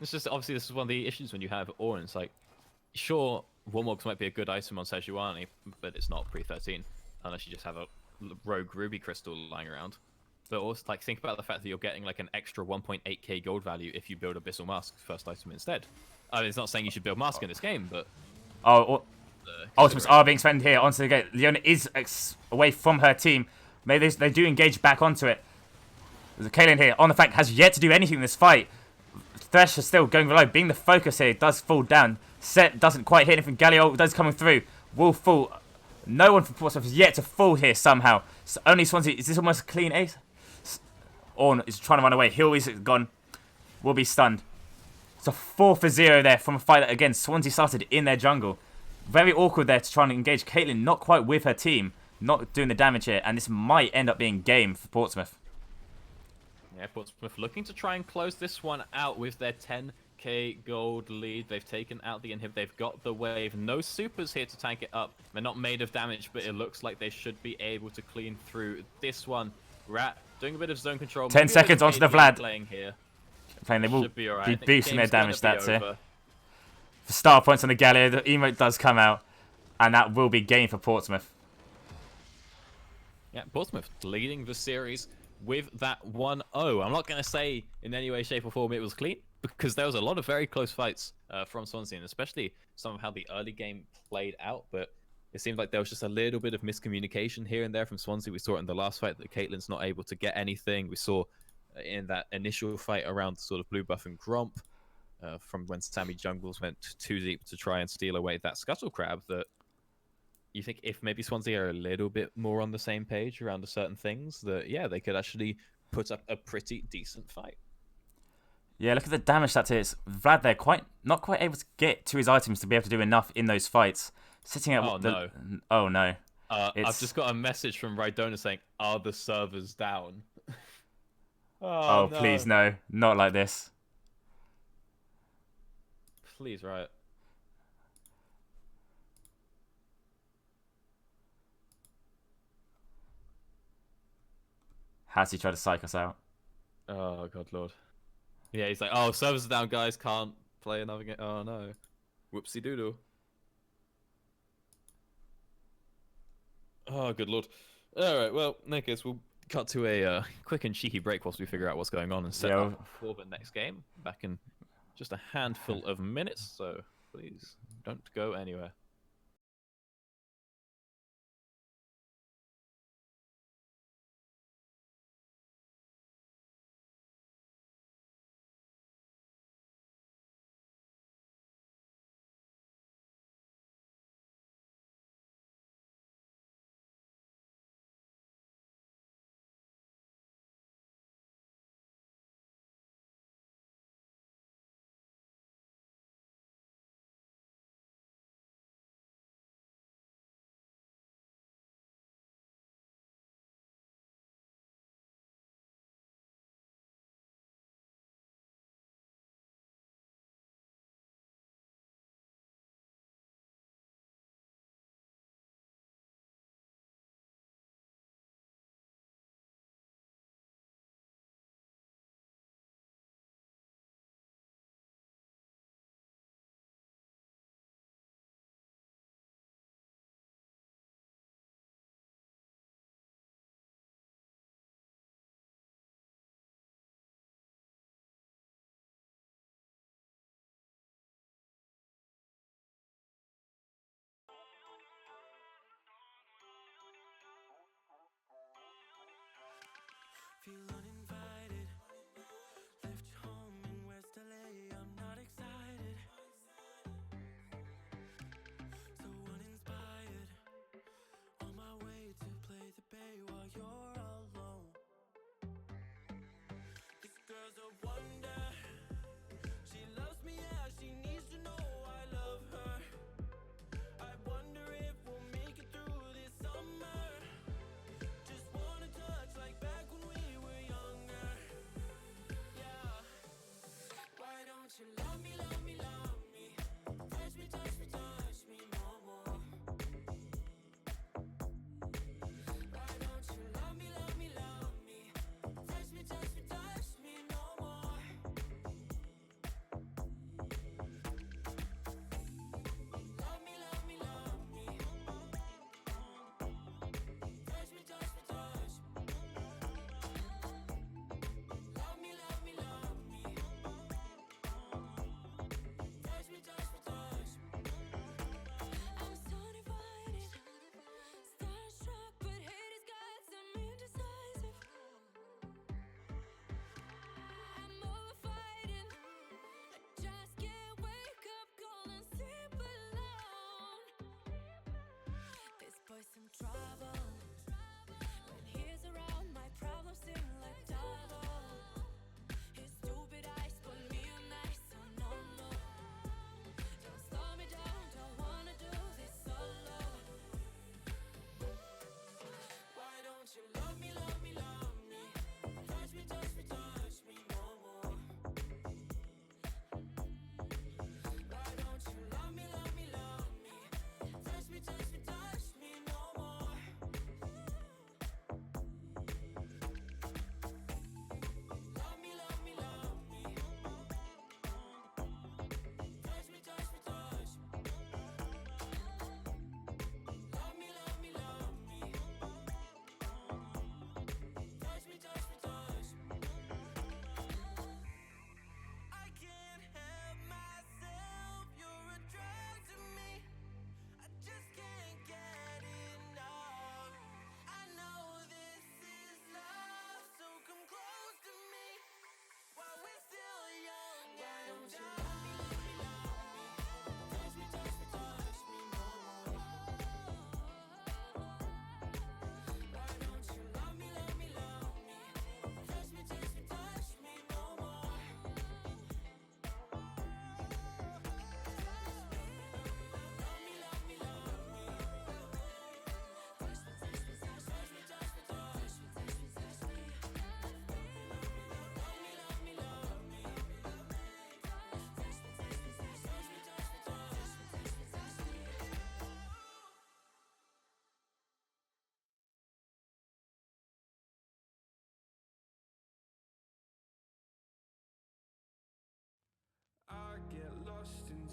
just obviously this is one of the issues when you have Ornn. Like, sure, Warmogs might be a good item on Sejuani, but it's not pre-13 unless you just have a rogue Ruby Crystal lying around. But also, like, think about the fact that you're getting like an extra 1.8k gold value if you build Abyssal Mask first item instead. I mean, it's not saying you should build Mask in this game, but ultimates are being spent here onto the gate. Leona is away from her team. Maybe they do engage back onto it. There's a Caitlyn here on the flank, has yet to do anything in this fight. Thresh is still going below, being the focus here. Does fall down. Set doesn't quite hit anything. Galio does coming through. Will fall. No one from Portsmouth has yet to fall here somehow. So only Swansea. Is this almost a clean ace? Ornn is trying to run away. Hill is gone. Will be stunned. It's a 4-0 there from a fight that, again, Swansea started in their jungle. Very awkward there to try and engage Caitlyn, not quite with her team, not doing the damage here, and this might end up being game for Portsmouth. Yeah, Portsmouth looking to try and close this one out with their 10k gold lead. They've taken out the inhib, they've got the wave. No supers here to tank it up. They're not made of damage, but it looks like they should be able to clean through this one. Rat doing a bit of zone control. 10 seconds onto the Vlad. Playing here. They will be, right. be boosting their damage stats here. Over. For star points on the Galio, the emote does come out, and that will be game for Portsmouth. Yeah, Portsmouth leading the series with that 1-0. I'm not going to say in any way, shape or form it was clean, because there was a lot of very close fights from Swansea, and especially some of how the early game played out, but it seemed like there was just a little bit of miscommunication here and there from Swansea. We saw it in the last fight that Caitlyn's not able to get anything. We saw in that initial fight around sort of blue buff and Gromp, from when Sammy Jungles went too deep to try and steal away that Scuttle Crab, that you think if maybe Swansea are a little bit more on the same page around the certain things, that, yeah, they could actually put up a pretty decent fight. Yeah, look at the damage stats here. It's Vlad there, not quite able to get to his items to be able to do enough in those fights. Sitting at Oh no. I've just got a message from Rydona saying, "Are the servers down?" Oh, no. Please no, not like this. Please, Riot. Has he tried to psych us out? Oh god, lord. Yeah, he's like, "Oh, servers are down, guys. Can't play another game." Oh no. Whoopsie doodle. Oh, good lord. Alright, well, in that case, we'll cut to a quick and cheeky break whilst we figure out what's going on and set up for the next game. Back in just a handful of minutes, so please don't go anywhere. Feel uninvited. Left your home in West LA. I'm not excited. So uninspired. On my way to play the bay while you're alone. This girl's a wonder.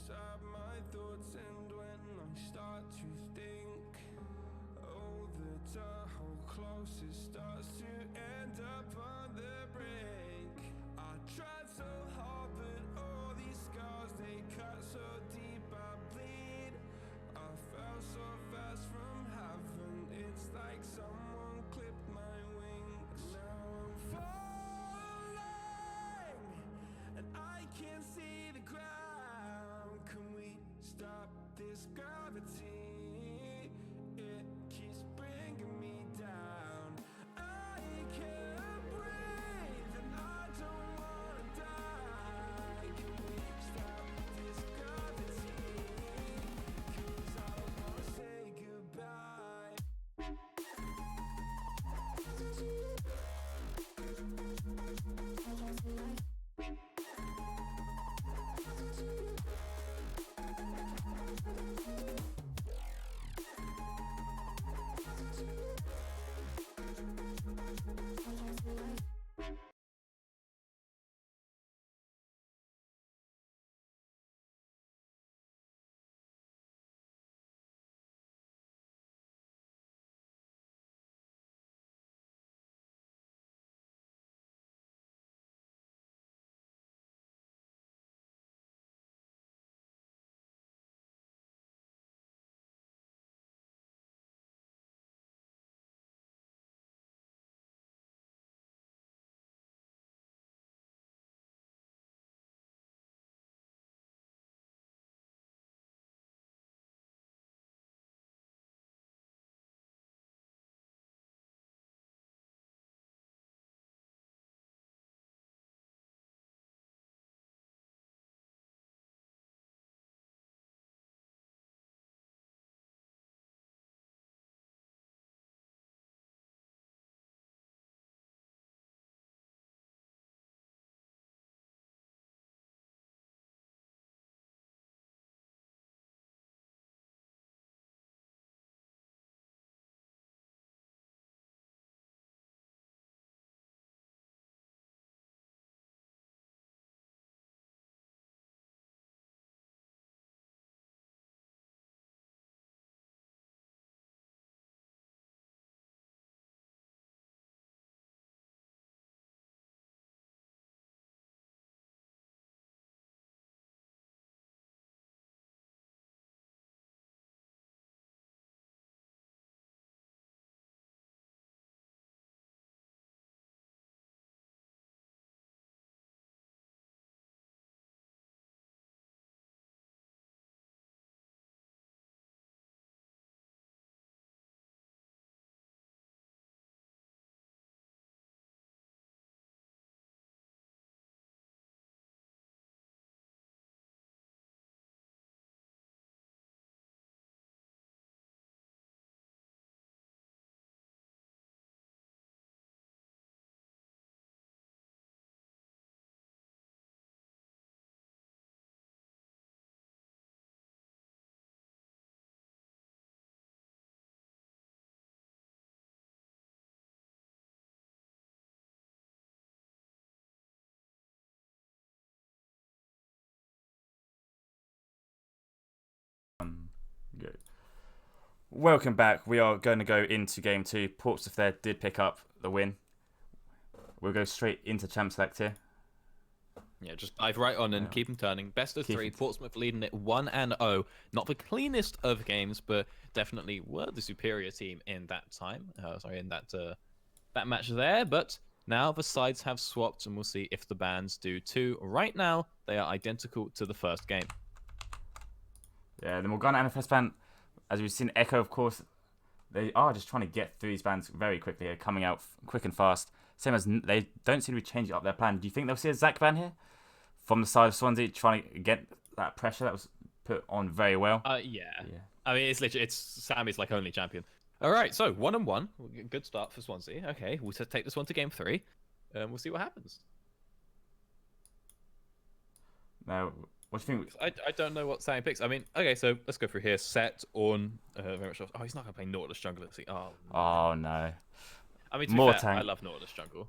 inside my thoughts, and when I start to think, oh, the Tahoe closest starts to end up on the brink. I tried so hard, but all these scars, they cut so deep, I bleed. I fell so fast from heaven, it's like someone clipped my wings. Now I'm falling, and I can't see the ground. Can we stop this gravity? It keeps bringing me down. I can't breathe, and I don't wanna die. Can we stop this gravity? 'Cause I don't wanna say goodbye. Go. Welcome back. We are going to go into game 2. Portsmouth there did pick up the win. We'll go straight into Champ Select here. Yeah, just dive right on and keep them turning. Best of 3, Portsmouth leading it 1-0. Not the cleanest of games, but definitely were the superior team in that time. In that match there. But now the sides have swapped, and we'll see if the bands do too. Right now, they are identical to the first game. Yeah, the Morgana and the first band, as we've seen, Echo, of course, they are just trying to get through these bands very quickly. They're coming out quick and fast. Same as they don't seem to be changing up their plan. Do you think they'll see a Zac ban here from the side of Swansea, trying to get that pressure that was put on very well? Yeah. I mean, it's literally, Sammy's like only champion. All right, so 1-1. Good start for Swansea. Okay, we'll take this one to game 3. We'll see what happens. Now, what do you think? I don't know what Sammy picks. I mean, okay, so let's go through here. Set on very much. Oh, he's not going to play Nautilus Jungle. Let's see. Oh no. I mean, to More be fair, tank. I love Nautilus Jungle.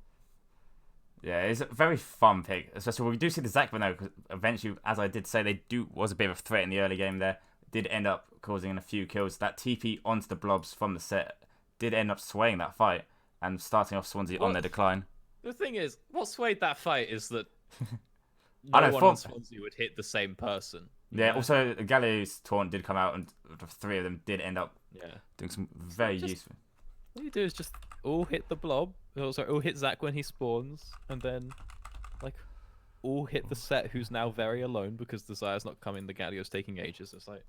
Yeah, it's a very fun pick, especially when we do see the Zac though, because eventually, as I did say, was a bit of a threat in the early game there. Did end up causing a few kills. That TP onto the blobs from the set did end up swaying that fight and starting off Swansea on their decline. The thing is, what swayed that fight is that I no know, one on Swansea would hit the same person. Yeah, also Galio's taunt did come out, and the three of them did end up doing some very useful. All you do is just all hit the blob. Oh, sorry, all hit Zac when he spawns, and then like all hit the set who's now very alone because the Zaya's not coming. The Galio's taking ages. It's like,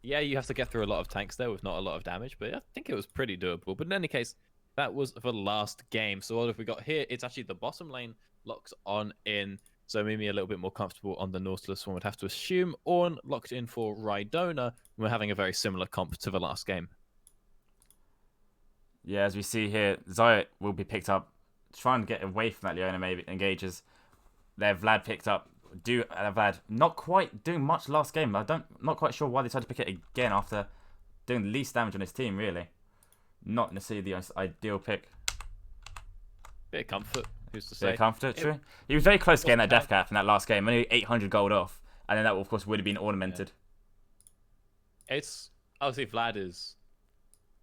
yeah, you have to get through a lot of tanks there with not a lot of damage, but I think it was pretty doable. But in any case, that was the last game. So what have we got here? It's actually the bottom lane locked on in. So Mimi a little bit more comfortable on the Nautilus. One would have to assume. Ornn locked in for Rhydona. We're having a very similar comp to the last game. Yeah, as we see here, Zaya will be picked up, trying to get away from that Leona maybe engages. There, Vlad picked up. Vlad not quite doing much last game. Not quite sure why they tried to pick it again after doing the least damage on his team, really. Not necessarily the ideal pick. Bit of comfort, who's to say? Bit of comfort, true. He was very close to getting that death cap in that last game. Only 800 gold off. And then that, of course, would have been ornamented. Yeah. It's obviously Vlad is.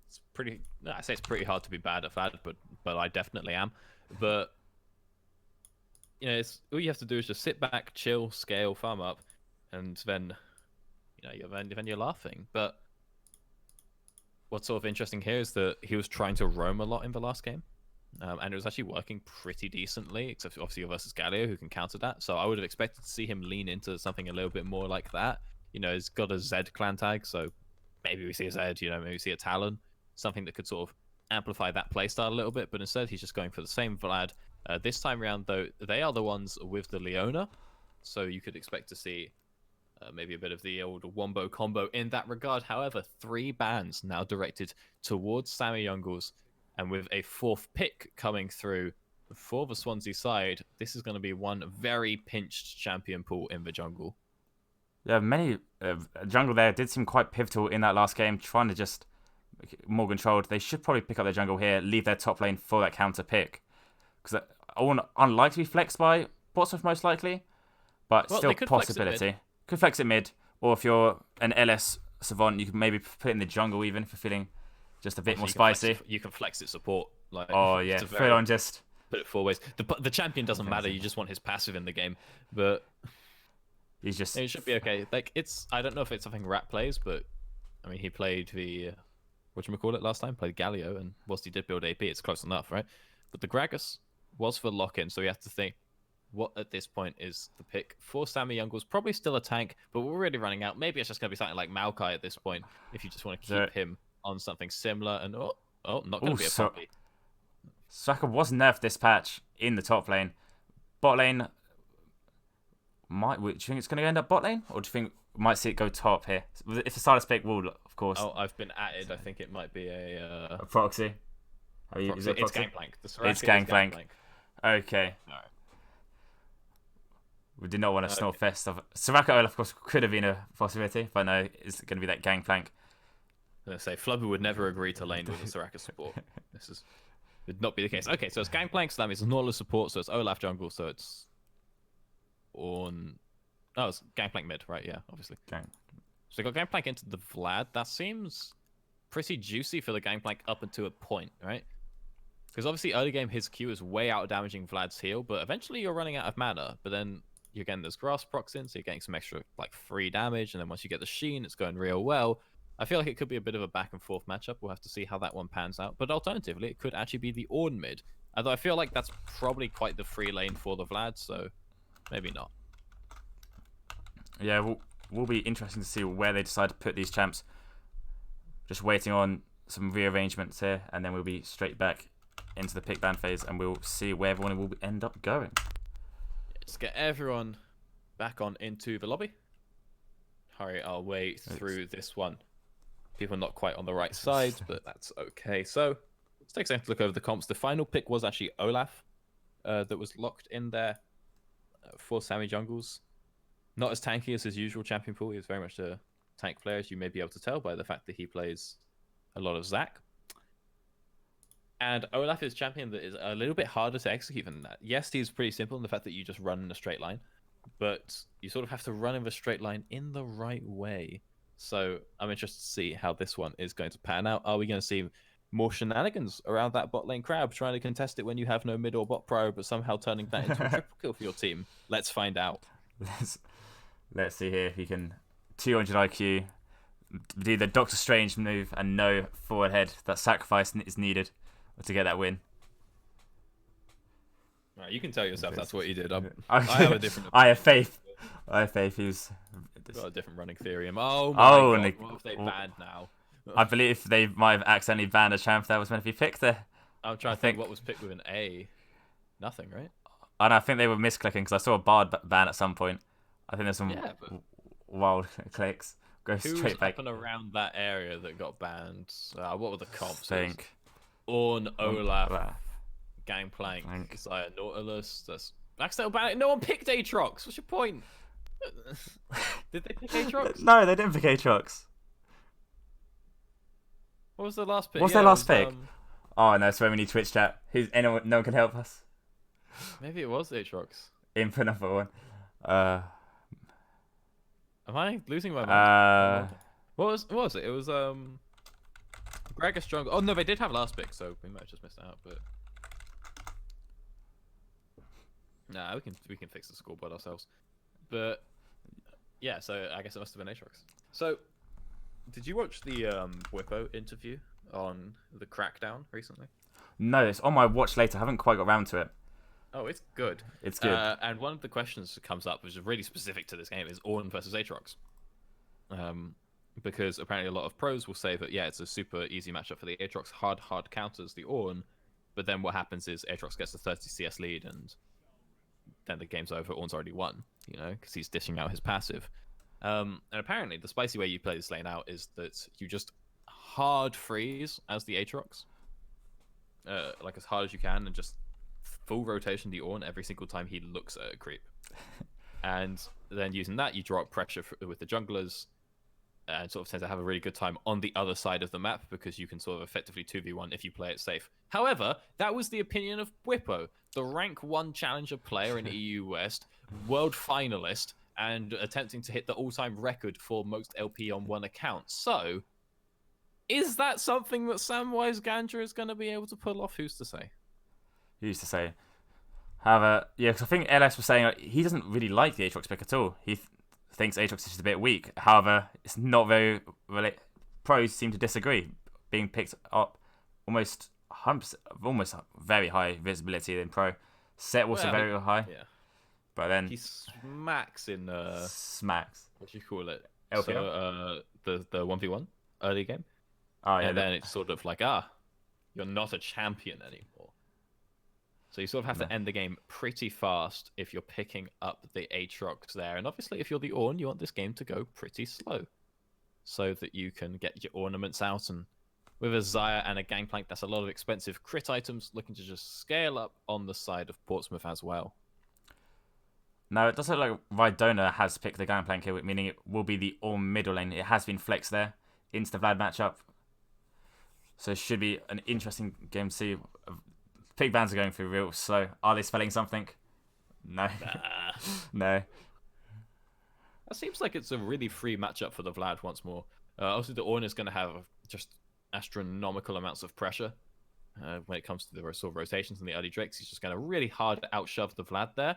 It's pretty. I say it's pretty hard to be bad at Vlad, but I definitely am. But you know, it's all you have to do is just sit back, chill, scale, farm up, and then then you're laughing. But what's sort of interesting here is that he was trying to roam a lot in the last game, and it was actually working pretty decently, except obviously versus Galio, who can counter that. So I would have expected to see him lean into something a little bit more like that. You know, he's got a Z clan tag, so maybe we see a Z, maybe we see a Talon, something that could sort of amplify that playstyle a little bit, but instead he's just going for the same Vlad. This time around, though, they are the ones with the Leona, so you could expect to see maybe a bit of the old wombo combo in that regard. However, 3 bans now directed towards Sammy Youngles, and with a 4th pick coming through for the Swansea side, this is going to be one very pinched champion pool in the jungle. Yeah, many jungle there did seem quite pivotal in that last game, trying to just make it more controlled. They should probably pick up their jungle here, leave their top lane for that counter pick. Because unlikely to be flexed by Portsmouth, most likely, but still a possibility. Could flex it mid, or if you're an LS Savant, you could maybe put it in the jungle even for feeling just a bit more spicy. You can flex it support. Like, oh yeah, put it on just... Put it 4 ways. The champion doesn't matter, you just want his passive in the game. But he's just... It should be okay. Like, I don't know if it's something Rat plays, but I mean, he played the... whatchamacallit last time? Played Galio, and whilst he did build AP, it's close enough, right? But the Gragas was for lock-in, so we have to think what at this point is the pick for Sammy Youngles. Probably still a tank, but we're really running out. Maybe it's just going to be something like Maokai at this point, if you just want to keep him on something similar. And not going to be a puppy. Saka was nerfed this patch in the top lane. Bot lane, do you think it's going to end up bot lane? Or do you think we might see it go top here? If the Silas pick will, of course. Oh, I've been added. I think it might be a proxy. Is it proxy? It's Gangplank. It's Gangplank. Okay. All right. We did not want a snore fest of Soraka Olaf, of course, could have been a possibility, but no, it's going to be that Gangplank. I'm going to say Flubber would never agree to lane with a Soraka support. Would not be the case. Okay, so it's Gangplank, so that means it's Nautilus support, so it's Olaf jungle, so it's on. Oh, it's Gangplank mid, right? Yeah, obviously. So we got Gangplank into the Vlad. That seems pretty juicy for the Gangplank up until a point, right? Because obviously early game his Q is way out damaging Vlad's heal, but eventually you're running out of mana. But then you're getting this grass procs in, so you're getting some extra like free damage, and then once you get the Sheen, it's going real well. I feel like it could be a bit of a back and forth matchup. We'll have to see how that one pans out. But alternatively, it could actually be the Ornn mid. Although I feel like that's probably quite the free lane for the Vlad, so maybe not. Yeah, will be interesting to see where they decide to put these champs. Just waiting on some rearrangements here, and then we'll be straight back into the pick ban phase, and we'll see where everyone will end up going. Let's get everyone back on into the lobby. Hurry our way through this one. People not quite on the right sides, but that's okay. So let's take a second to look over the comps. The final pick was actually Olaf that was locked in there for Sammy Jungles. Not as tanky as his usual champion pool. He is very much a tank player, as you may be able to tell by the fact that he plays a lot of Zac. And Olaf is a champion that is a little bit harder to execute than that. Yes, he's pretty simple in the fact that you just run in a straight line, but you sort of have to run in the straight line in the right way. So I'm interested to see how this one is going to pan out. Are we going to see more shenanigans around that bot lane crab, trying to contest it when you have no mid or bot pro, but somehow turning that into a triple kill for your team? Let's find out. Let's see here if he can 200 IQ, do the Doctor Strange move and no forward head. That sacrifice is needed to get that win. Right, you can tell yourself that's what you did. I have a different. I have faith. I have faith. He's got a different running theory. Oh my god! and What have they banned now? I believe they might have accidentally banned a champ that was meant to be picked there. I'm trying to think what was picked with an A. Nothing, right? And I think they were misclicking because I saw a bard ban at some point. I think there's some wild clicks. Go straight back. Who's up and around that area that got banned? What were the comps? Think. Ornn, Olaf, Gangplank, Xayah, Nautilus. That's accidental ban. No one picked Aatrox. What's your point? Did they pick Aatrox? No, they didn't pick Aatrox. What was the last pick? What's their last pick? Oh no, so many Twitch chat. No one can help us. Maybe it was Aatrox. Infinite for one. Am I losing my mind? What was it? It was Gragas Jungle. Oh no, they did have last pick, so we might have just missed out. But nah, we can fix the scoreboard ourselves. But yeah, so I guess it must have been Aatrox. So did you watch the Whippo interview on the Crackdown recently? No, it's on my watch later. I haven't quite got around to it. Oh, it's good. It's good. And one of the questions that comes up, which is really specific to this game, is Ornn versus Aatrox. Because apparently a lot of pros will say that, yeah, it's a super easy matchup for the Aatrox. Hard counters the Ornn. But then what happens is Aatrox gets a 30 CS lead, and then the game's over. Ornn's already won, you know, because he's dishing out his passive. And apparently the spicy way you play this lane out is that you just hard freeze as the Aatrox. Like as hard as you can, and just full rotation the Ornn every single time he looks at a creep. And then using that, you draw up pressure with the junglers, and sort of tend to have a really good time on the other side of the map, because you can sort of effectively 2v1 if you play it safe. However, that was the opinion of Whippo, the rank 1 challenger player in EU West, world finalist, and attempting to hit the all-time record for most LP on one account. So, is that something that Samwise Gandra is going to be able to pull off? Who's to say? Who's to say? However, yeah, because I think LS was saying he doesn't really like the Aatrox pick at all. He thinks Aatrox is just a bit weak. However, it's not very... Pros seem to disagree. Being picked up almost 100%, almost very high visibility in Pro. Set also very high. Yeah. But then... He smacks in... smacks. What do you call it? LPL? So, the 1v1 early game. Oh, yeah. And then it's sort of like, you're not a champion anymore. So you sort of have to end the game pretty fast if you're picking up the Aatrox there. And obviously, if you're the Ornn, you want this game to go pretty slow, so that you can get your ornaments out. And with a Xayah and a Gangplank, that's a lot of expensive crit items, looking to just scale up on the side of Portsmouth as well. No, it does look like Vidona has picked the Gangplank here, meaning it will be the Ornn middle lane. It has been flexed there. Insta-Vlad matchup. So it should be an interesting game to see. Pig bans are going through real slow. Are they spelling something? No. No. That seems like it's a really free matchup for the Vlad once more. Obviously, the Ornn is going to have just astronomical amounts of pressure when it comes to the sort of rotations and the early drakes. He's just going to really hard outshove the Vlad there.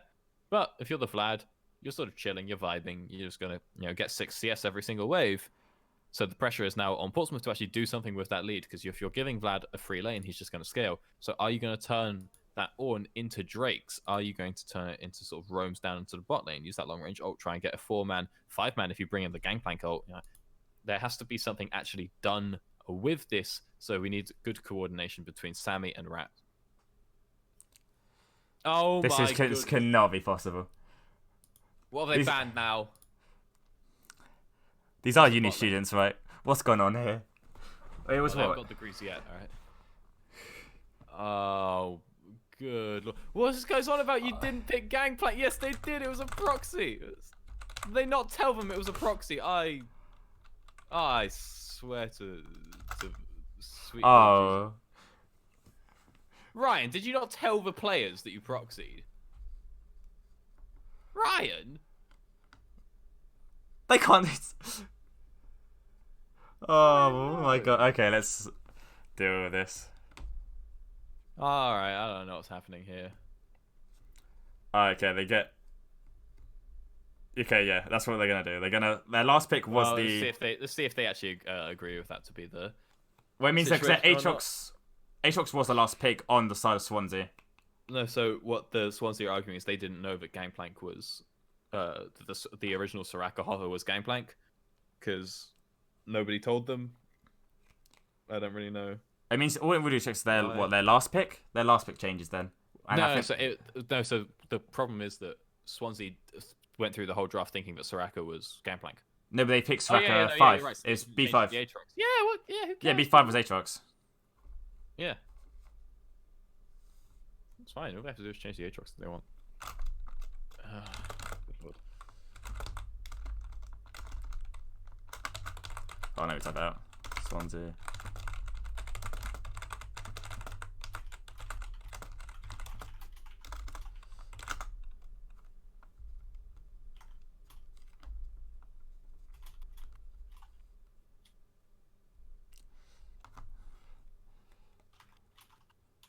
But if you're the Vlad, you're sort of chilling, you're vibing, you're just going to get 6 CS every single wave. So the pressure is now on Portsmouth to actually do something with that lead, because if you're giving Vlad a free lane, he's just going to scale. So are you going to turn that Ornn into Drakes? Are you going to turn it into sort of roams down into the bot lane, use that long range ult, try and get a 4-man, 5-man if you bring in the Gangplank ult? There has to be something actually done with this, so we need good coordination between Sammy and Rat. Oh this my god. This cannot be possible. What have they banned now? These are uni students, right? What's going on here? It was they haven't got degrees yet, alright. Oh, good lord. What this guy's on about? You didn't pick Gangplank. Yes, they did. It was a proxy. Did they not tell them it was a proxy? I swear to sweet. Oh. Ryan, did you not tell the players that you proxied? Ryan? They can't. Oh my god. Okay, let's deal with this. Alright, I don't know what's happening here. Okay, they get. Okay, yeah, that's what they're gonna do. Their last pick was Well, the. Let's see if they actually agree with that to be the. Well, it means that situation or not. Aatrox was the last pick on the side of Swansea. No, so what the Swansea are arguing is they didn't know that Gangplank was the original Soraka hover was Gangplank because nobody told them. I don't really know. It means all it would do is their their last pick. Their last pick changes then. And I think... So the problem is that Swansea went through the whole draft thinking that Soraka was Gangplank. No, but they picked Soraka 5. Right. It's So B5. yeah, well, yeah, who Yeah, cares? B5 was Aatrox. Yeah. It's fine. All they have to do is change the Aatrox that they want. Good lord. Oh, I know it's about Swansea.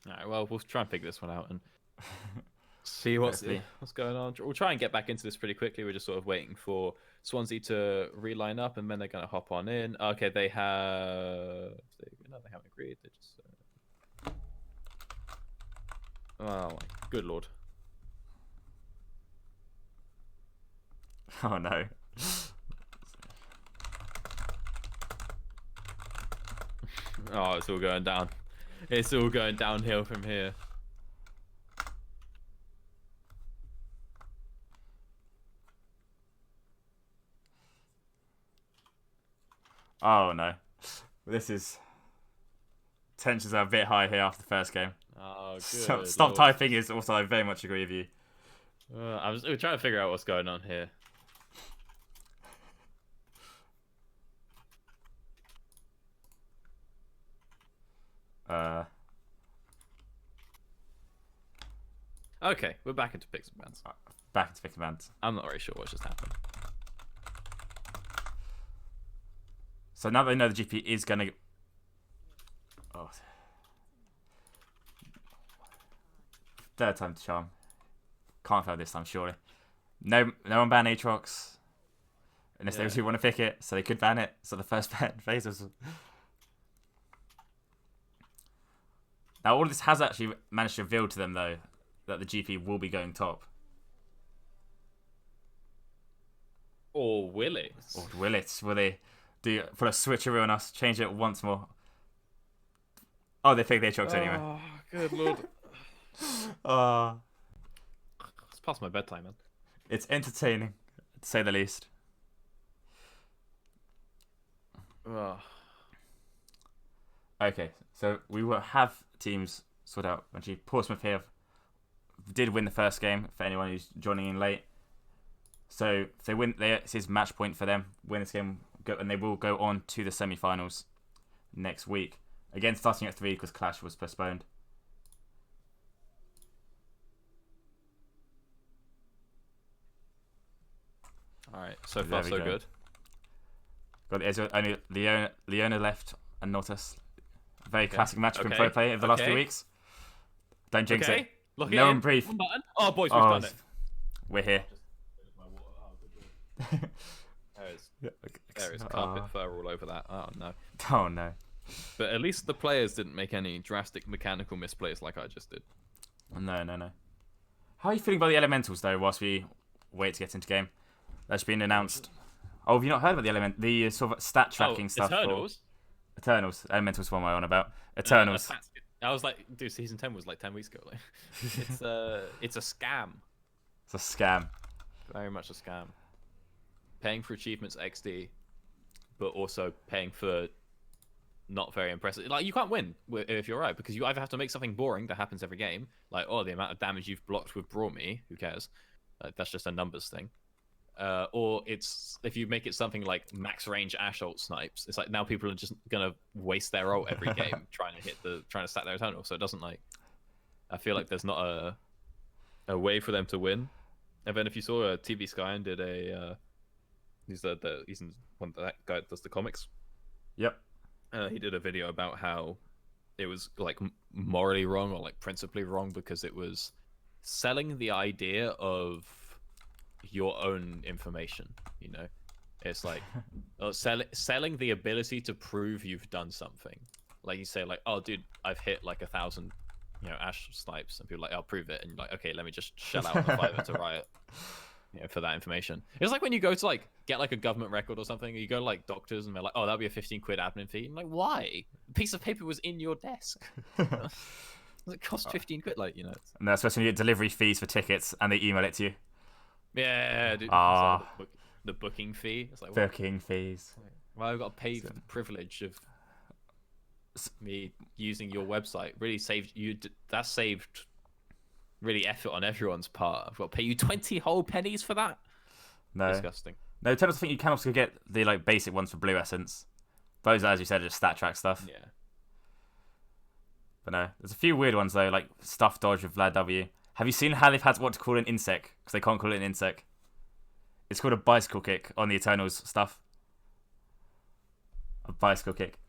Alright, well, we'll try and figure this one out and see what's going on. We'll try and get back into this pretty quickly. We're just sort of waiting for Swansea to reline up, and then they're going to hop on in. Okay, they have... No, they haven't agreed. They just... Oh, my good lord. Oh, no. Oh, it's all going down. It's all going downhill from here. Oh, no. This is... Tensions are a bit high here after the first game. Oh, good. Stop typing is also, I very much agree with you. We're trying to figure out what's going on here. Okay, we're back into picks and bans. Back into picking bands. I'm not very sure what just happened. So now they know the GP is going to... Oh. Third time to charm. Can't fail this time, surely. No one ban Aatrox. Unless they really want to pick it, so they could ban it. So the first ban phase was... Now all of this has actually managed to reveal to them, though, that the GP will be going top. Or will it? Or will it? Will they put a switcheroo on us, change it once more? Oh, they picked Aatrox anyway. Oh, good lord. It's past my bedtime, man. It's entertaining, to say the least. Okay, so we will have teams sorted out. Actually, Portsmouth here did win the first game, for anyone who's joining in late. So if they win, this is match point for them. Win this game, and they will go on to the semi-finals next week. Again, starting at 3 because Clash was postponed. Alright, so far so good. Got only Leona left and Nautus. Very classic match from pro play over the last few weeks. Don't jinx it. No one breathe. One button. Oh, boys, we've done it. We're here. There is carpet fur all over that. Oh, no. Oh, no. But at least the players didn't make any drastic mechanical misplays like I just did. No. How are you feeling about the elementals, though, whilst we wait to get into game? That's been announced. Oh, have you not heard about the sort of stat tracking stuff? Eternals? Eternals. Elementals, what am I on about? Eternals. I was like, dude, season 10 was like 10 weeks ago. Like, it's a scam. It's a scam. Very much a scam. Paying for achievements XD, but also paying for not very impressive. Like, you can't win if you're right, because you either have to make something boring that happens every game, like, oh, the amount of damage you've blocked with Brawl Me, who cares? That's just a numbers thing. Or it's if you make it something like max range Ash ult snipes, it's like now people are just gonna waste their ult every game trying to stack their Eternal. So it doesn't like I feel like there's not a way for them to win. And then if you saw TV Sky did a he's that guy that does the comics. Yep. He did a video about how it was like morally wrong or like principally wrong because it was selling the idea of your own information. You know, it's like selling the ability to prove you've done something. Like you say, like, oh, dude, I've hit like 1,000, Ash snipes, and people are like, I'll prove it, and you're like, okay, let me just shell out a fiver to Riot, for that information. It's like when you go to like get like a government record or something, or you go to like doctors, and they're like, oh, that'll be a 15 quid admin fee. I'm like, why? The piece of paper was in your desk. It cost 15 quid, like, And that's when you get delivery fees for tickets, and they email it to you. Yeah, dude. The booking fee. It's like, booking fees. Well, I've got to pay for the privilege of me using your website. Really saved you. That saved really effort on everyone's part. I've got to pay you 20 whole pennies for that. No, disgusting. No, tell us. I think you can also get the like basic ones for Blue Essence. Those, as you said, are just stat track stuff. Yeah. But no, there's a few weird ones though, like Stuff Dodge with Vlad W. Have you seen how they've had to what to call an insect because they can't call it an insect? It's called a bicycle kick on the Eternals stuff. A bicycle kick.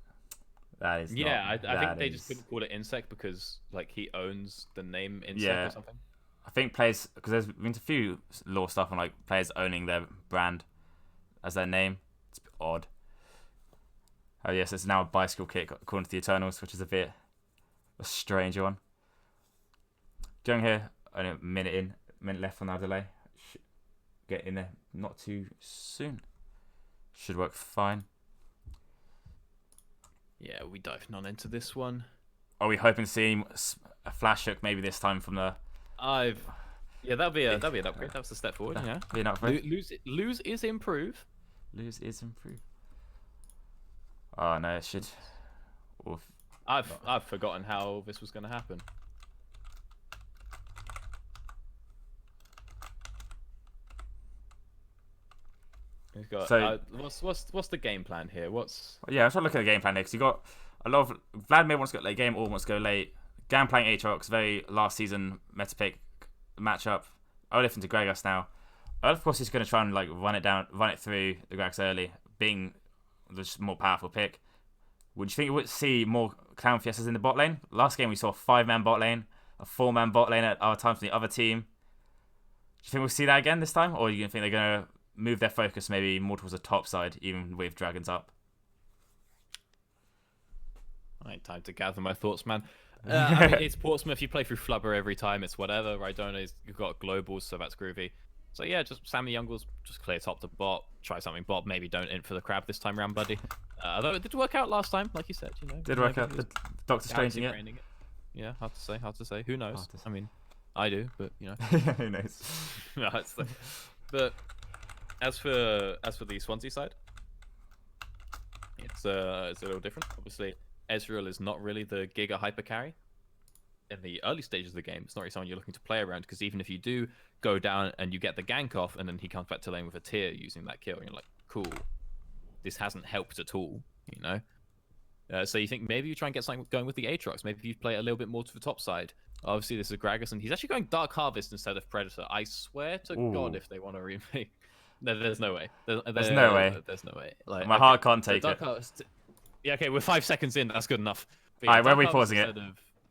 That is. Yeah, I think they just couldn't call it insect because like he owns the name insect or something. I think players, because there's been a few law stuff on like players owning their brand as their name. It's a bit odd. Oh yes, it's now a bicycle kick according to the Eternals, which is a bit a strange one. Going here, only a minute left on our delay. Get in there not too soon. Should work fine. Yeah, we diving on into this one. Are we hoping to see a flash hook maybe this time from the? Yeah, that'll be an upgrade. That was a step forward. Yeah, be an upgrade. Lose is improve. Lose is improve. Oh no, it should. Oof. I've forgotten how this was going to happen. We've got, so what's the game plan here? Yeah, I'm trying to look at the game plan here because you got a lot of Vladimir wants to go late game or wants to go late. Gam playing Aatrox, very last season meta pick matchup. Olaf into Gragas now. Olaf, of course, is going to try and like run it through the Gragas early, being the just more powerful pick. Would you think you would see more Clown Fiestas in the bot lane? Last game we saw a 5-man bot lane, a 4-man bot lane at other times from the other team. Do you think we'll see that again this time, or do you think they're going to move their focus maybe more towards the top side, even with dragons up? Alright, time to gather my thoughts, man. I mean, it's Portsmouth. You play through Flubber every time. It's whatever. Rhydona, you've got globals, so that's groovy. So yeah, just Sammy Youngles, just clear top to bot. Try something bot. Maybe don't int for the crab this time round, buddy. Although it did work out last time, like you said. Did work out. Doctor Strange it. Yeah, hard to say. Who knows? I mean, I do, but who knows? No, but as for the Swansea side, it's a little different. Obviously, Ezreal is not really the Giga hyper carry in the early stages of the game. It's not really someone you're looking to play around because even if you do go down and you get the gank off and then he comes back to lane with a tier using that kill, and you're like, cool, this hasn't helped at all, So you think maybe you try and get something going with the Aatrox. Maybe you play a little bit more to the top side. Obviously, this is Gragas, and he's actually going Dark Harvest instead of Predator. I swear to God, if they want to remake, there's no way. There's no way. There's no way. Like, my heart can't take it. Yeah, okay, we're 5 seconds in. That's good enough. All right, where are we pausing it?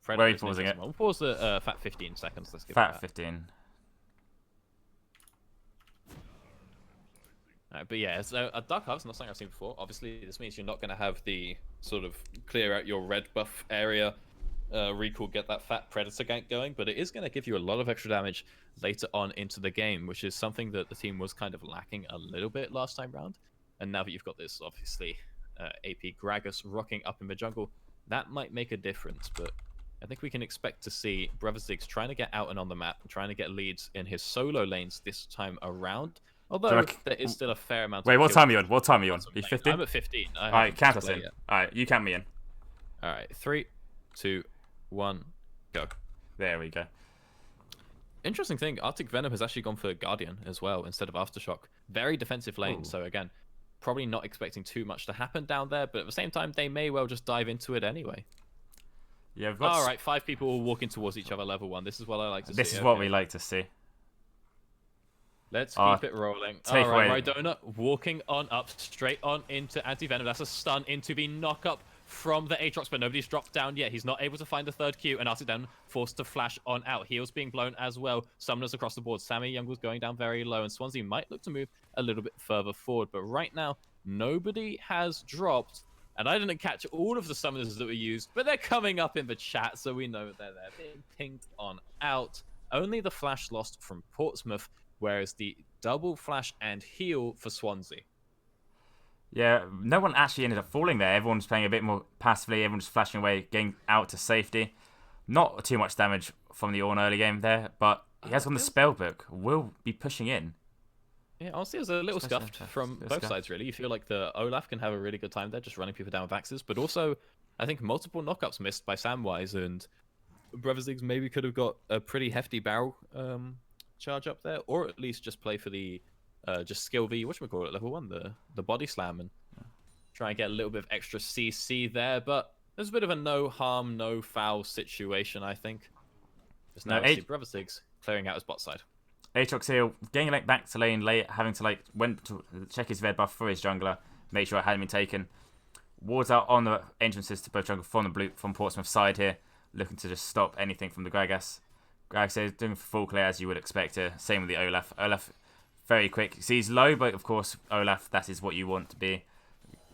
Where are we pausing it? We'll pause the fat 15 seconds. Let's give fat 15. But yeah, so a Dark Harvest, not something I've seen before. Obviously, this means you're not going to have the sort of clear out your red buff area, recall, get that fat Predator gank going, but it is going to give you a lot of extra damage later on into the game, which is something that the team was kind of lacking a little bit last time round. And now that you've got this, obviously, AP Gragas rocking up in the jungle, that might make a difference, but I think we can expect to see Brother Ziggs trying to get out and on the map, trying to get leads in his solo lanes this time around. Although there is still a fair amount of... Wait, what time are you on? What time are you on? Are you 15? I'm at 15. Alright, count us in. Alright, you count me in. Alright, 3, 2, 1, go. There we go. Interesting thing, Arctic Venom has actually gone for Guardian as well instead of Aftershock. Very defensive lane, so again, probably not expecting too much to happen down there, but at the same time, they may well just dive into it anyway. Yeah, we've got All right, 5 people all walking towards each other level 1. This is what I like to see. This is what we like to see. Let's keep it rolling. Take All right, away. Rhydona walking on up, straight on into Anti-Venom. That's a stun into the knock-up from the Aatrox, but nobody's dropped down yet. He's not able to find a third Q, and Arctic forced to flash on out. Heals being blown as well. Summoners across the board. Sammy Young was going down very low, and Swansea might look to move a little bit further forward. But right now, nobody has dropped, and I didn't catch all of the summoners that were used, but they're coming up in the chat, so we know they're there. Being pinged on out. Only the flash lost from Portsmouth, whereas the double flash and heal for Swansea. Yeah, no one actually ended up falling there. Everyone's playing a bit more passively. Everyone's flashing away, getting out to safety. Not too much damage from the Ornn early game there, but he has got the spellbook. Will be pushing in. Yeah, honestly, it was a little scuffed from both sides, really. You feel like the Olaf can have a really good time there, just running people down with axes, but also, I think multiple knockups missed by Samwise, and Brothers Leagues maybe could have got a pretty hefty barrel charge up there, or at least just play for the just skill V, whatchamacallit, level 1, the body slam, and try and get a little bit of extra CC there, but there's a bit of a no harm, no foul situation, I think. Just now see Brothers Leagues clearing out his bot side. Aatrox here, getting back to lane late, having to went to check his red buff for his jungler, make sure it hadn't been taken. Wards out on the entrances to both jungle from Portsmouth side here, looking to just stop anything from the Gragas. Gragas here doing full clear as you would expect here. Same with the Olaf. Olaf very quick. He's low, but of course Olaf, that is what you want to be.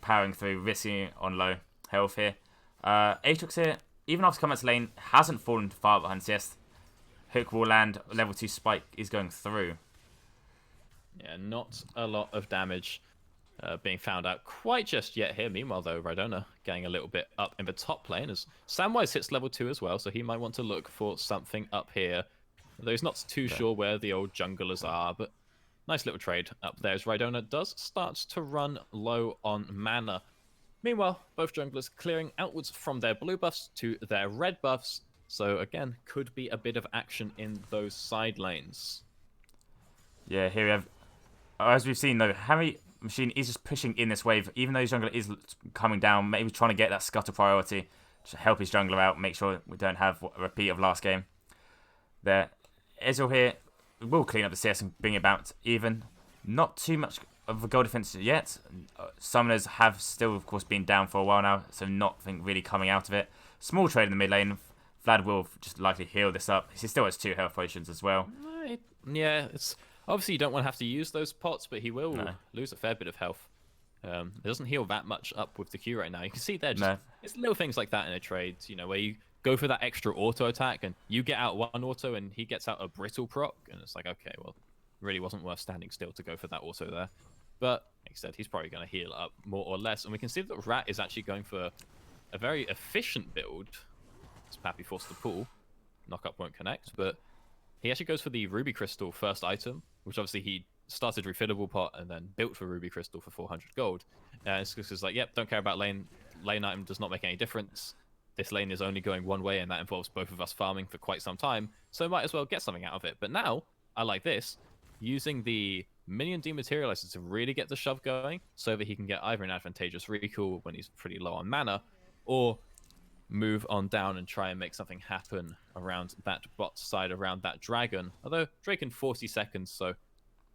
Powering through, risking on low health here. Aatrox here, even after coming to lane, hasn't fallen far behind CS. Hook will land, level 2 spike is going through. Yeah, not a lot of damage being found out quite just yet here. Meanwhile, though, Rhydona getting a little bit up in the top lane as Samwise hits level 2 as well, so he might want to look for something up here. Though he's not too sure where the old junglers are, but nice little trade up there as Rhydona does start to run low on mana. Meanwhile, both junglers clearing outwards from their blue buffs to their red buffs. So again, could be a bit of action in those side lanes. Yeah, here we have, as we've seen though, Harry Machine is just pushing in this wave, even though his jungler is coming down, maybe trying to get that scuttle priority to help his jungler out, make sure we don't have a repeat of last game. There, Ezreal here will clean up the CS and bring it back even. Not too much of a goal defense yet. Summoners have still, of course, been down for a while now, so nothing really coming out of it. Small trade in the mid lane. Vlad will just likely heal this up. He still has 2 health potions as well. Yeah, it's obviously you don't want to have to use those pots, but he will lose a fair bit of health. It doesn't heal that much up with the Q right now. You can see there, it's little things like that in a trade, you know, where you go for that extra auto attack and you get out one auto and he gets out a brittle proc, and it's like, okay, well, really wasn't worth standing still to go for that auto there. But like I said, he's probably going to heal up more or less, and we can see that Rat is actually going for a very efficient build. Pappy forced the pull. Knockup won't connect, but he actually goes for the Ruby Crystal first item, which obviously he started refillable pot and then built for Ruby Crystal for 400 gold. And it's just like, yep, don't care about lane. Lane item does not make any difference. This lane is only going one way, and that involves both of us farming for quite some time, so might as well get something out of it. But now, I like this, using the minion dematerializer to really get the shove going, so that he can get either an advantageous recall when he's pretty low on mana, or move on down and try and make something happen around that bot side, around that dragon. Although Drake in 40 seconds, so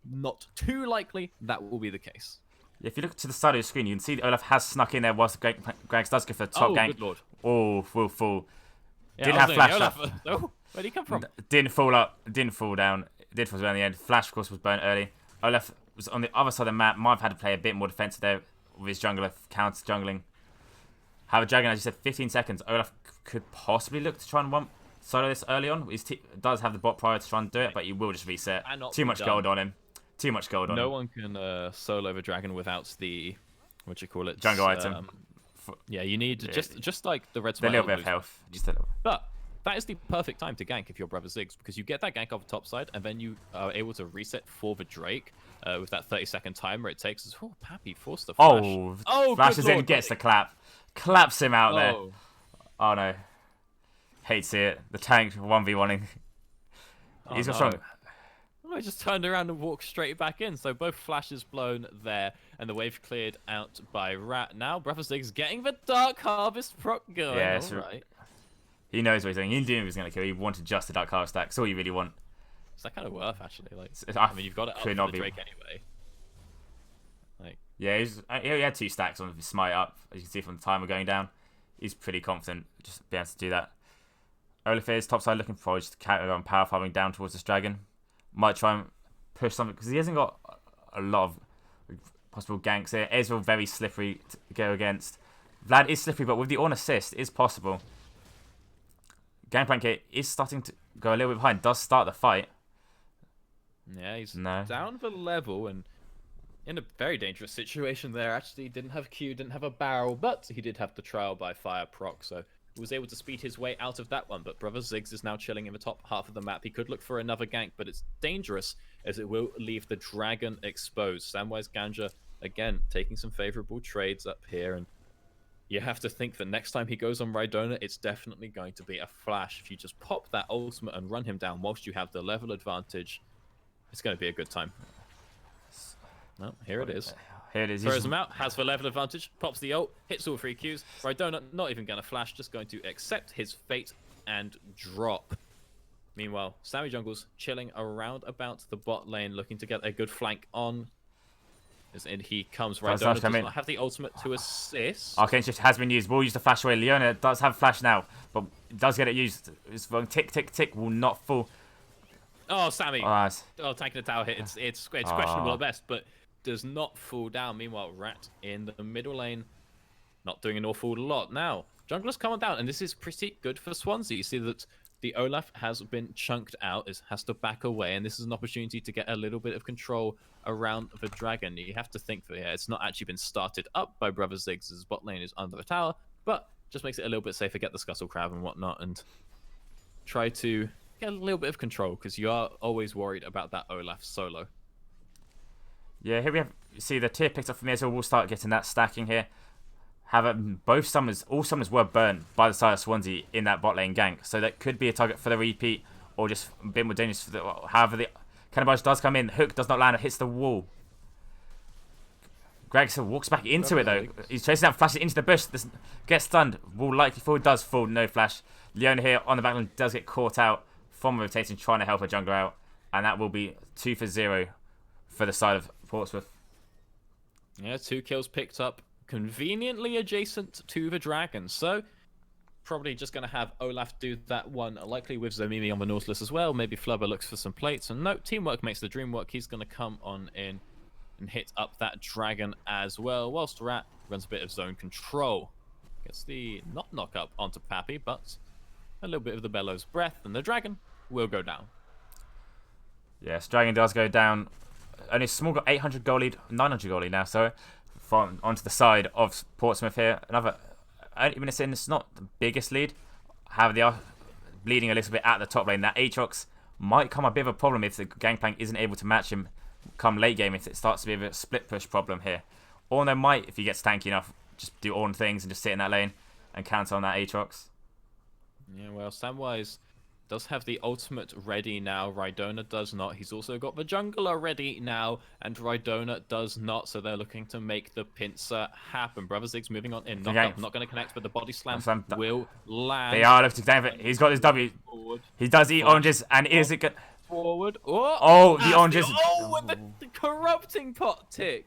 not too likely that will be the case. If you look to the side of your screen, you can see that Olaf has snuck in there whilst Grags does go for the top gank. Good lord. Oh, will fall. Yeah, Didn't have flash up. Oh, where'd he come from? Didn't fall up. Didn't fall down. Did fall down in the end. Flash, of course, was burnt early. Olaf was on the other side of the map. Might have had to play a bit more defensive there with his jungler counter jungling. Have a dragon, as you said, 15 seconds. Olaf could possibly look to try and solo this early on. He does have the bot prior to try and do it, but he will just reset. Too much gold on him. Too much gold on him. No one can solo the dragon without the, jungle item. Yeah, you need just like the red a little bit of health. Just a little. But that is the perfect time to gank if you're Brother Ziggs, because you get that gank off the top side, and then you are able to reset for the Drake with that 30-second timer it takes. Oh, Pappy forced the flash. Oh, flashes in, gets the clap. Claps him out there. Oh no. Hate to see it. The tank 1v1ing. He's got strong. I just turned around and walked straight back in. So both flashes blown there, and the wave cleared out by Rat. Now Brother Ziggs getting the Dark Harvest proc going. Yeah, all right. He knows what he's doing. He knew he was going to kill. He wanted just the Dark Power stack. That's all you really want. Is that kind of worth actually? Like, I I mean, you've got it up could for not the be- Drake anyway. Like, Yeah, he had 2 stacks on his smite up. As you can see from the timer going down. He's pretty confident just being able to do that. Olaf is topside looking for just to carry on power farming down towards this dragon. Might try and push something because he hasn't got a lot of possible ganks here. Ezreal very slippery to go against. Vlad is slippery, but with the on assist, it is possible. Gangplank here is starting to go a little bit behind. Does start the fight. yeah, he's No. down the level and in a very dangerous situation there. Actually, didn't have Q, didn't have a barrel, but he did have the trial by fire proc, so he was able to speed his way out of that one. But Brother Ziggs is now chilling in the top half of the map. He could look for another gank, but it's dangerous as it will leave the dragon exposed. Samwise Ganja, again, taking some favorable trades up here, and you have to think that next time he goes on Rhydona, it's definitely going to be a flash. If you just pop that ultimate and run him down whilst you have the level advantage, it's going to be a good time. Well, here it is. Here it is. Throws him out, has the level advantage, pops the ult, hits all 3 Qs. Rhydona not even going to flash, just going to accept his fate and drop. Meanwhile, Sammy Jungle's chilling around about the bot lane, looking to get a good flank on. As in he comes, Rhydona does not have the ultimate to assist. Arcane Shift has been used. We'll use the flash away. Leona does have flash now, but does get it used. It's going tick, tick, tick. Will not fall. Oh, Sammy. Nice. Oh, tanking the tower hit. It's questionable at best, but does not fall down. Meanwhile, Rat in the middle lane, not doing an awful lot. Now, jungler's coming down, and this is pretty good for Swansea. You see that the Olaf has been chunked out, has to back away, and this is an opportunity to get a little bit of control around the dragon. You have to think that it's not actually been started up by Brother Ziggs, as bot lane is under the tower, but just makes it a little bit safer, get the Scuttle Crab and whatnot, and try to get a little bit of control, because you are always worried about that Olaf solo. Yeah, here we have, you see the tier picked up from Ezreal. We'll start getting that stacking here. Both summons, all summons were burnt by the side of Swansea in that bot lane gank. So that could be a target for the repeat, or just a bit more dangerous for the, however the Cannibal does come in. Hook does not land, it hits the wall. Gregson walks back into it though. He's chasing down, flashes into the bush. This gets stunned. Will likely fall, does fall, no flash. Leona here on the backline does get caught out from rotating, trying to help her jungler out. And that will be 2 for 0 for the side of Portsmouth. Yeah, 2 kills picked up, conveniently adjacent to the dragon. So, probably just going to have Olaf do that one, likely with Zomimi on the Nautilus as well. Maybe Flubber looks for some plates. And no, teamwork makes the dream work. He's going to come on in and hit up that dragon as well, whilst Rat runs a bit of zone control. Gets the not knock up onto Pappy, but a little bit of the Bellows breath, and the dragon will go down. Yes, dragon does go down. Only small got 800 goal lead, 900 goal lead now, so from onto the side of Portsmouth here. Another 8 minutes in, it's not the biggest lead. However, they are bleeding a little bit at the top lane. That Aatrox might come a bit of a problem if the Gangplank isn't able to match him come late game, if it starts to be a bit of a split push problem here. Ornn might, if he gets tanky enough, just do Ornn things and just sit in that lane and counter on that Aatrox. Yeah, well, Samwise does have the ultimate ready now. Rhydona does not. He's also got the jungler ready now, and Rhydona does not. So they're looking to make the pincer happen. Brother Ziggs moving on in. Not going to connect, but the body slam will land. They are looking to down it. He's got his W. Forward. He does eat oranges, and is it good? Forward. Oh, the oranges. With the corrupting pot tick.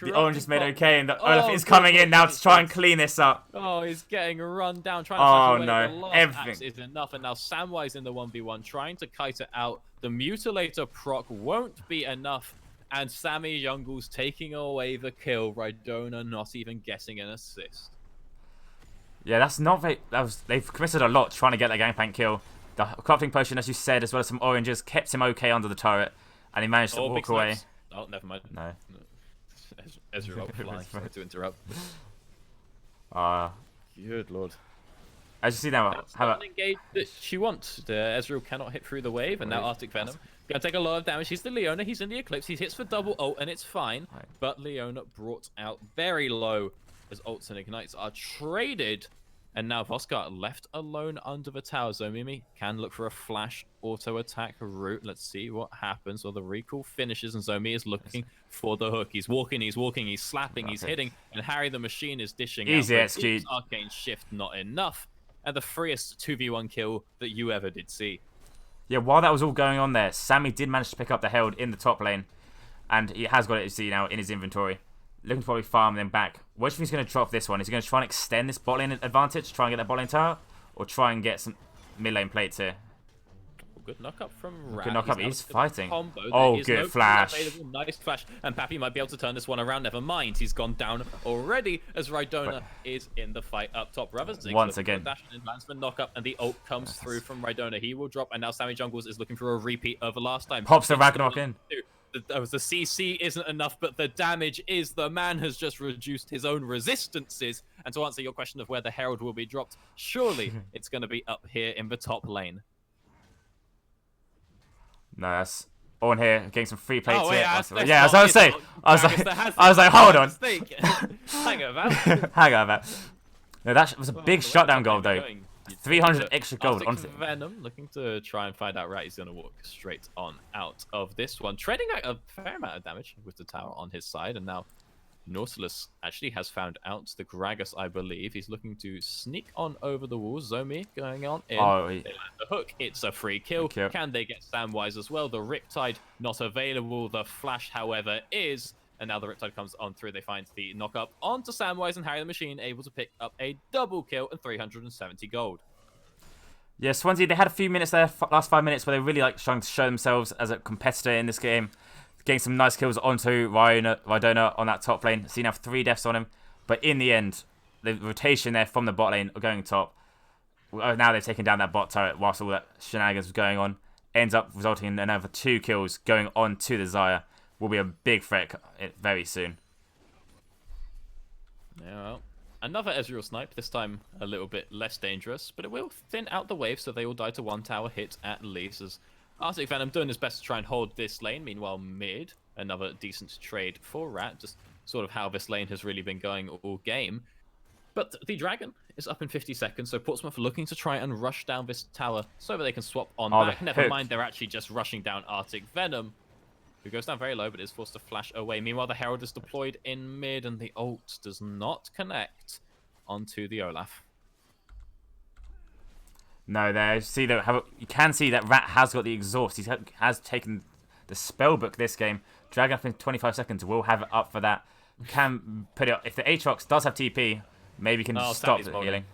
The oranges made okay, and the Olaf is coming in now to try and clean this up. Oh, he's getting run down. Trying to no, the last everything axe is enough, and now Samwise in the 1v1 trying to kite it out. The Mutilator proc won't be enough, and Sammy Jungle's taking away the kill. Rhydona not even getting an assist. Yeah, that's not very. They've committed a lot trying to get that Gangplank kill. The corrupting potion, as you said, as well as some oranges, kept him okay under the turret, and he managed to walk away. Oh, never mind. No. Ezra flying. Sorry to interrupt. Good lord. As you see now, how about engage that she wants? Ezreal cannot hit through the wave, and now Arctic Venom gonna take a lot of damage. He's the Leona. He's in the Eclipse. He hits for double ult, and it's fine. Right. But Leona brought out very low as ults and ignites are traded. And now Voskar left alone under the tower. Zomimi can look for a flash auto attack route. Let's see what happens. Well, the recall finishes, and Zomi is looking for the hook. He's walking, he's slapping, he's hitting, and Harry the Machine is dishing Easy out. execute. Arcane Shift not enough. and the freest 2v1 kill that you ever did see. Yeah, while that was all going on there, Sammy did manage to pick up the Herald in the top lane. And he has got it, you see, now in his inventory. Looking to probably farm them back. What do you think he's going to drop this one? Is he going to try and extend this bot lane advantage, try and get that bot lane tower? Or try and get some mid lane plates here? Good knock up from Rat. Good knock up, he's fighting. Combo. Oh, There is good no flash. available. Nice flash. And Pappy might be able to turn this one around. Never mind. He's gone down already as Rhydona is in the fight up top. Ravazig Once again. Dash and lands for knock up, and the ult comes through from Rhydona. He will drop, and now Sammy Jungles is looking for a repeat of last time. Pops the Ragnarok in. The CC isn't enough, but the damage is. The man has just reduced his own resistances. And to answer your question of where the Herald will be dropped, surely it's going to be up here in the top lane. No, that's on here, getting some free plates here. That's Yeah, I was going to say. I was like, hold on. Hang about. Hang on, man. No, that was a big shutdown goal, though. 300 extra gold. Honestly. Venom looking to try and find out Rat. He's going to walk straight on out of this one. Trading out a fair amount of damage with the tower on his side. And now Nautilus actually has found out the Gragas, I believe. He's looking to sneak on over the walls. Zomi going on in. Oh, They land the hook. It's a free kill. Can they get Samwise as well? The Riptide not available. The Flash, however, is. And now the Riptide comes on through. They find the knock up onto Samwise, and Harry the Machine able to pick up a double kill and 370 gold. Yeah, Swansea, they had a few minutes there, last 5 minutes, where they really like trying to show themselves as a competitor in this game. Getting some nice kills onto Rhydona on that top lane. So you now have 3 deaths on him. But in the end, the rotation there from the bot lane going top. Now they've taken down that bot turret whilst all that shenanigans was going on. Ends up resulting in another 2 kills going on to the Xayah. Will be a big threat very soon. Yeah, well, another Ezreal snipe, this time a little bit less dangerous, but it will thin out the wave, so they will die to 1 tower hit at least. As Arctic Venom doing his best to try and hold this lane. Meanwhile, mid, another decent trade for Rat, just sort of how this lane has really been going all game. But the Dragon is up in 50 seconds, so Portsmouth looking to try and rush down this tower so that they can swap on back. Never mind, they're actually just rushing down Arctic Venom, who goes down very low but is forced to flash away. Meanwhile, the Herald is deployed in mid, and the ult does not connect onto the Olaf. No, there. See that you can see that Rat has got the exhaust. He has taken the spell book this game. Dragon up in 25 seconds. We'll have it up for that. Can put it up. If the Aatrox does have TP, maybe can stop the healing.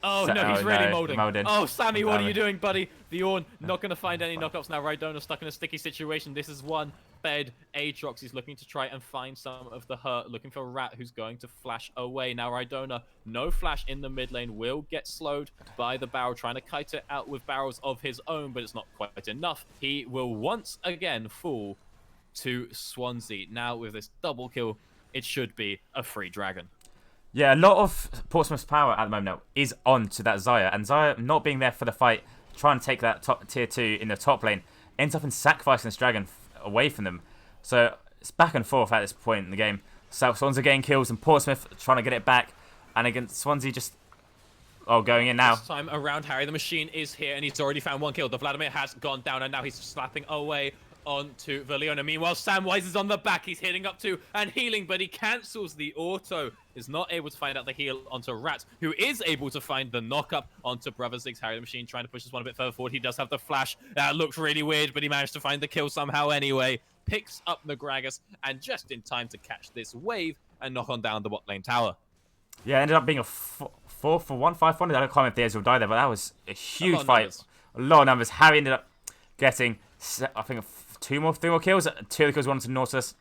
Oh, no, he's really molding. Oh, Sammy, what are you doing, buddy? The Ornn not going to find any knockups now. Rhydona stuck in a sticky situation. This is one fed Aatrox. He's looking to try and find some of the hurt. Looking for Rat, who's going to flash away. Now, Rhydona, no flash in the mid lane, will get slowed by the barrel. Trying to kite it out with barrels of his own, but it's not quite enough. He will once again fall to Swansea. Now, with this double kill, it should be a free Dragon. Yeah, a lot of Portsmouth's power at the moment now is on to that Xayah. And Xayah not being there for the fight, trying to take that top tier 2 in the top lane, ends up in sacrificing this Dragon away from them. So it's back and forth at this point in the game. South Swansea getting kills and Portsmouth trying to get it back. And against Swansea just... Oh, going in now. This time around, Harry the Machine is here, and he's already found 1 kill. The Vladimir has gone down, and now he's slapping away onto the Leona. Meanwhile, Samwise is on the back. He's hitting up to and healing, but he cancels the auto. Is not able to find out the heal onto Rat, who is able to find the knockup onto Brother Ziggs. Harry the Machine trying to push this one a bit further forward. He does have the flash. That looked really weird, but he managed to find the kill somehow anyway. Picks up the Gragas, and just in time to catch this wave and knock on down the bot lane tower. Yeah, it ended up being a 4-for-1, 5-1. I don't know if the Ezreal died there, but that was a huge fight. A lot of numbers. Harry ended up getting, I think, 3 more kills. 2 of the kills went to Nautilus.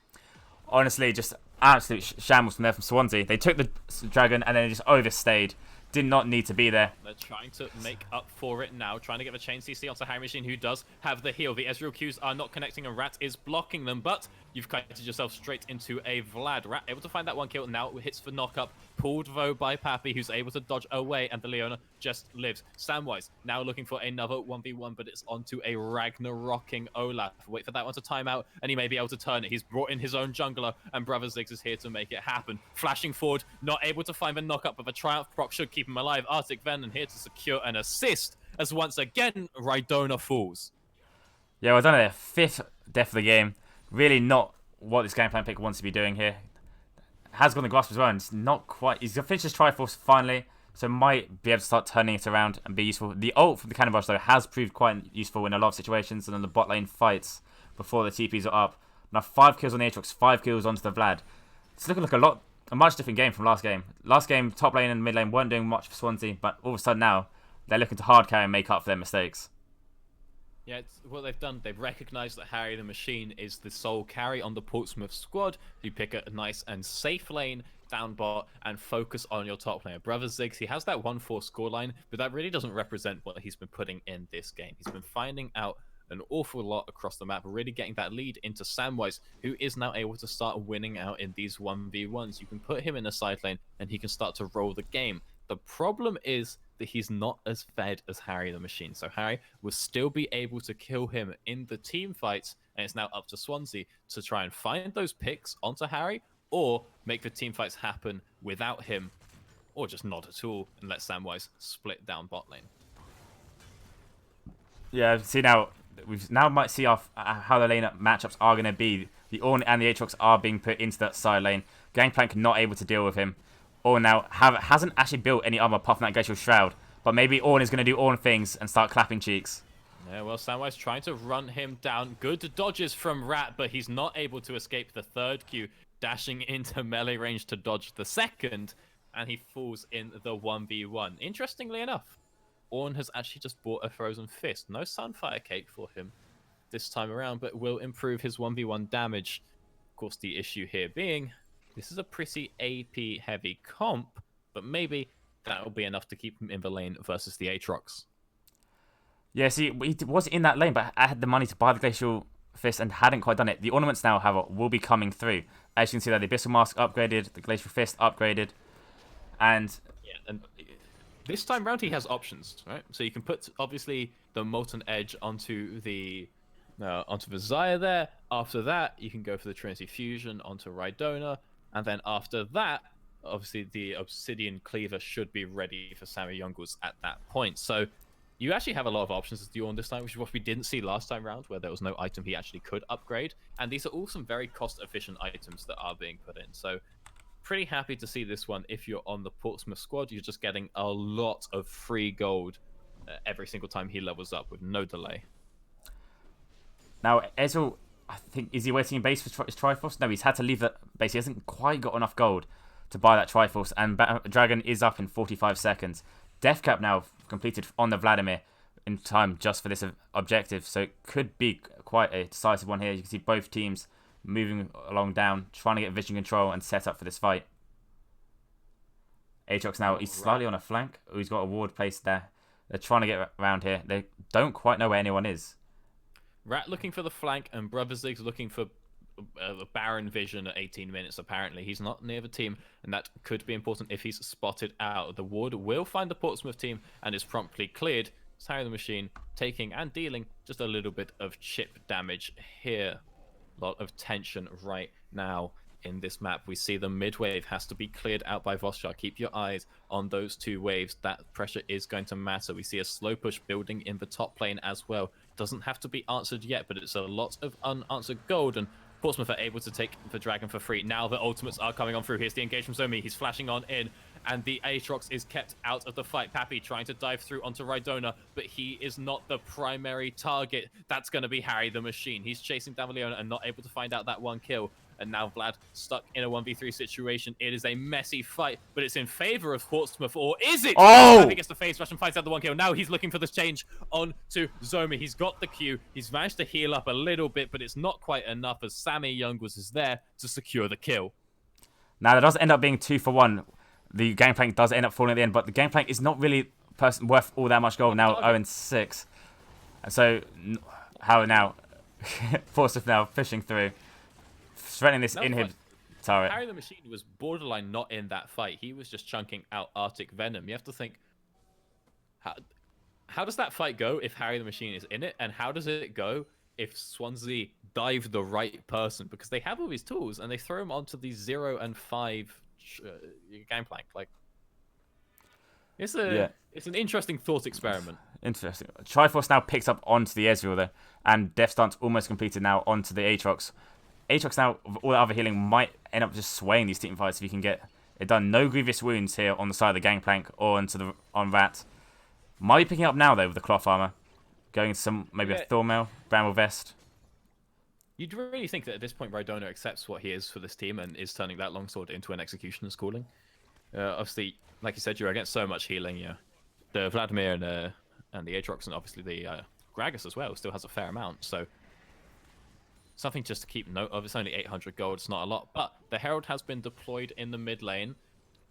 Honestly, just absolute shambles from there from Swansea. They took the Dragon and then just overstayed. Did not need to be there. They're trying to make up for it now, trying to get the chain CC onto Harry Machine, who does have the heal. The Ezreal Qs are not connecting, and Rat is blocking them, but you've kited yourself straight into a Vlad. Rat able to find that 1 kill, now it hits for knockup. Pulled, though, by Pappy, who's able to dodge away, and the Leona just lives. Samwise now looking for another 1v1, but it's onto a Ragnarocking Olaf. Wait for that one to time out, and he may be able to turn it. He's brought in his own jungler, and Brother Ziggs is here to make it happen. Flashing forward, not able to find the knockup, but the Triumph proc should keep him alive. Arctic Venom here to secure an assist, as once again, Rhydona falls. Yeah, well done there. 5th death of the game. Really not what this game plan pick wants to be doing here. Has got the grasp as well, and it's not quite... He's finished his Triforce finally. so might be able to start turning it around and be useful. The ult from the Cannon Barrage, though, has proved quite useful in a lot of situations, and then the bot lane fights before the TPs are up. Now 5 kills on the Aatrox, 5 kills onto the Vlad. It's looking like a much different game from last game. Last game, top lane and mid lane weren't doing much for Swansea, but all of a sudden now, they're looking to hard carry and make up for their mistakes. Yeah, it's what they've done. They've recognised that Harry the Machine is the sole carry on the Portsmouth squad. You pick a nice and safe lane down bot and focus on your top player. Brother Ziggs, he has that 1-4 scoreline, but that really doesn't represent what he's been putting in this game. He's been finding out an awful lot across the map, really getting that lead into Samwise, who is now able to start winning out in these 1v1s. You can put him in a side lane and he can start to roll the game. The problem is that he's not as fed as Harry the Machine. So Harry will still be able to kill him in the team fights, and it's now up to Swansea to try and find those picks onto Harry, or make the team fights happen without him, or just not at all, and let Samwise split down bot lane. Yeah, see now, might see how the lane matchups are going to be. The Ornn and the Aatrox are being put into that side lane. Gangplank not able to deal with him. Ornn now hasn't actually built any armor apart from that Glacial Shroud. But maybe Ornn is going to do Ornn things and start clapping cheeks. Yeah, well, Samwise trying to run him down. Good dodges from Rat, but he's not able to escape the third Q, dashing into melee range to dodge the second, and he falls in the 1v1. Interestingly enough, Ornn has actually just bought a Frozen Fist. No Sunfire Cake for him this time around, but will improve his 1v1 damage. Of course, the issue here being, this is a pretty AP heavy comp, but maybe that will be enough to keep him in the lane versus the Aatrox. Yeah, see, he was in that lane, but I had the money to buy the Glacial Fist and hadn't quite done it. The ornaments now, however, will be coming through. As you can see there, the Abyssal Mask upgraded, the Glacial Fist upgraded, and... Yeah, and this time round he has options, right? So you can put, obviously, the Molten Edge onto the Zaya there. After that, you can go for the Trinity Fusion onto Rhydona, and then after that, obviously the Obsidian Cleaver should be ready for Sammy Youngles at that point. So you actually have a lot of options as Ornn this time, which is what we didn't see last time round, where there was no item he actually could upgrade. And these are all some very cost-efficient items that are being put in. So pretty happy to see this one. If you're on the Portsmouth squad, you're just getting a lot of free gold every single time he levels up with no delay. Now, Ezreal, I think, is he waiting in base for his Triforce? No, he's had to leave that base. He hasn't quite got enough gold to buy that Triforce, and Dragon is up in 45 seconds. Death Cap now completed on the Vladimir in time just for this objective, so it could be quite a decisive one here. You can see both teams moving along down, trying to get vision control and set up for this fight. Aatrox now, he's slightly on a flank. Oh, he's got a ward placed there. They're trying to get around here. They don't quite know where anyone is. Rat looking for the flank, and Brother Ziggs looking for the Baron vision at 18 minutes, apparently. He's not near the team, and that could be important if he's spotted out. The ward will find the Portsmouth team and is promptly cleared. It's Harry the Machine taking and dealing just a little bit of chip damage here. A lot of tension right now in this map. We see the mid wave has to be cleared out by Voschar. Keep your eyes on those two waves. That pressure is going to matter. We see a slow push building in the top lane as well. Doesn't have to be answered yet, but it's a lot of unanswered gold, and Portsmouth are able to take the Dragon for free. Now the ultimates are coming on through. Here's the engage from Zomi. He's flashing on in, and the Aatrox is kept out of the fight. Pappy trying to dive through onto Rhydona, but he is not the primary target. That's going to be Harry the Machine. He's chasing down Leona and not able to find out that one kill. And now Vlad stuck in a 1v3 situation. It is a messy fight, but it's in favor of Portsmouth, or is it? Oh! Pappy gets the phase rush and finds out the one kill. Now he's looking for this change on to Zomi. He's got the Q. He's managed to heal up a little bit, but it's not quite enough as Sammy Youngles is there to secure the kill. Now, that does end up being 2-for-1. The Gangplank does end up falling at the end, but the Gangplank is not really worth all that much gold. Now 0-6. And so, how now? Portsmouth now pushing through. Threatening this inhib turret. Harry the Machine was borderline not in that fight. He was just chunking out Arctic Venom. You have to think, how does that fight go if Harry the Machine is in it? And how does it go if Swansea dive the right person? Because they have all these tools, and they throw them onto the 0 and 5 Gangplank. Like, it's an interesting thought experiment. Interesting. Triforce now picks up onto the Ezreal there, and Death Stunt's almost completed now onto the Aatrox. Aatrox now, with all the other healing, might end up just swaying these team fights if he can get It done no grievous wounds here on the side of the gangplank or on Rat. Might be picking up now though with the cloth armor. Going to some maybe a Thornmail, Bramble Vest. You'd really think that at this point Rydona accepts what he is for this team and is turning that longsword into an executioner's calling. Obviously, like you said, you're against so much healing. Yeah, the Vladimir and the Aatrox and obviously the Gragas as well still has a fair amount. So something just to keep note of. It's only 800 gold. It's not a lot, but the Herald has been deployed in the mid lane,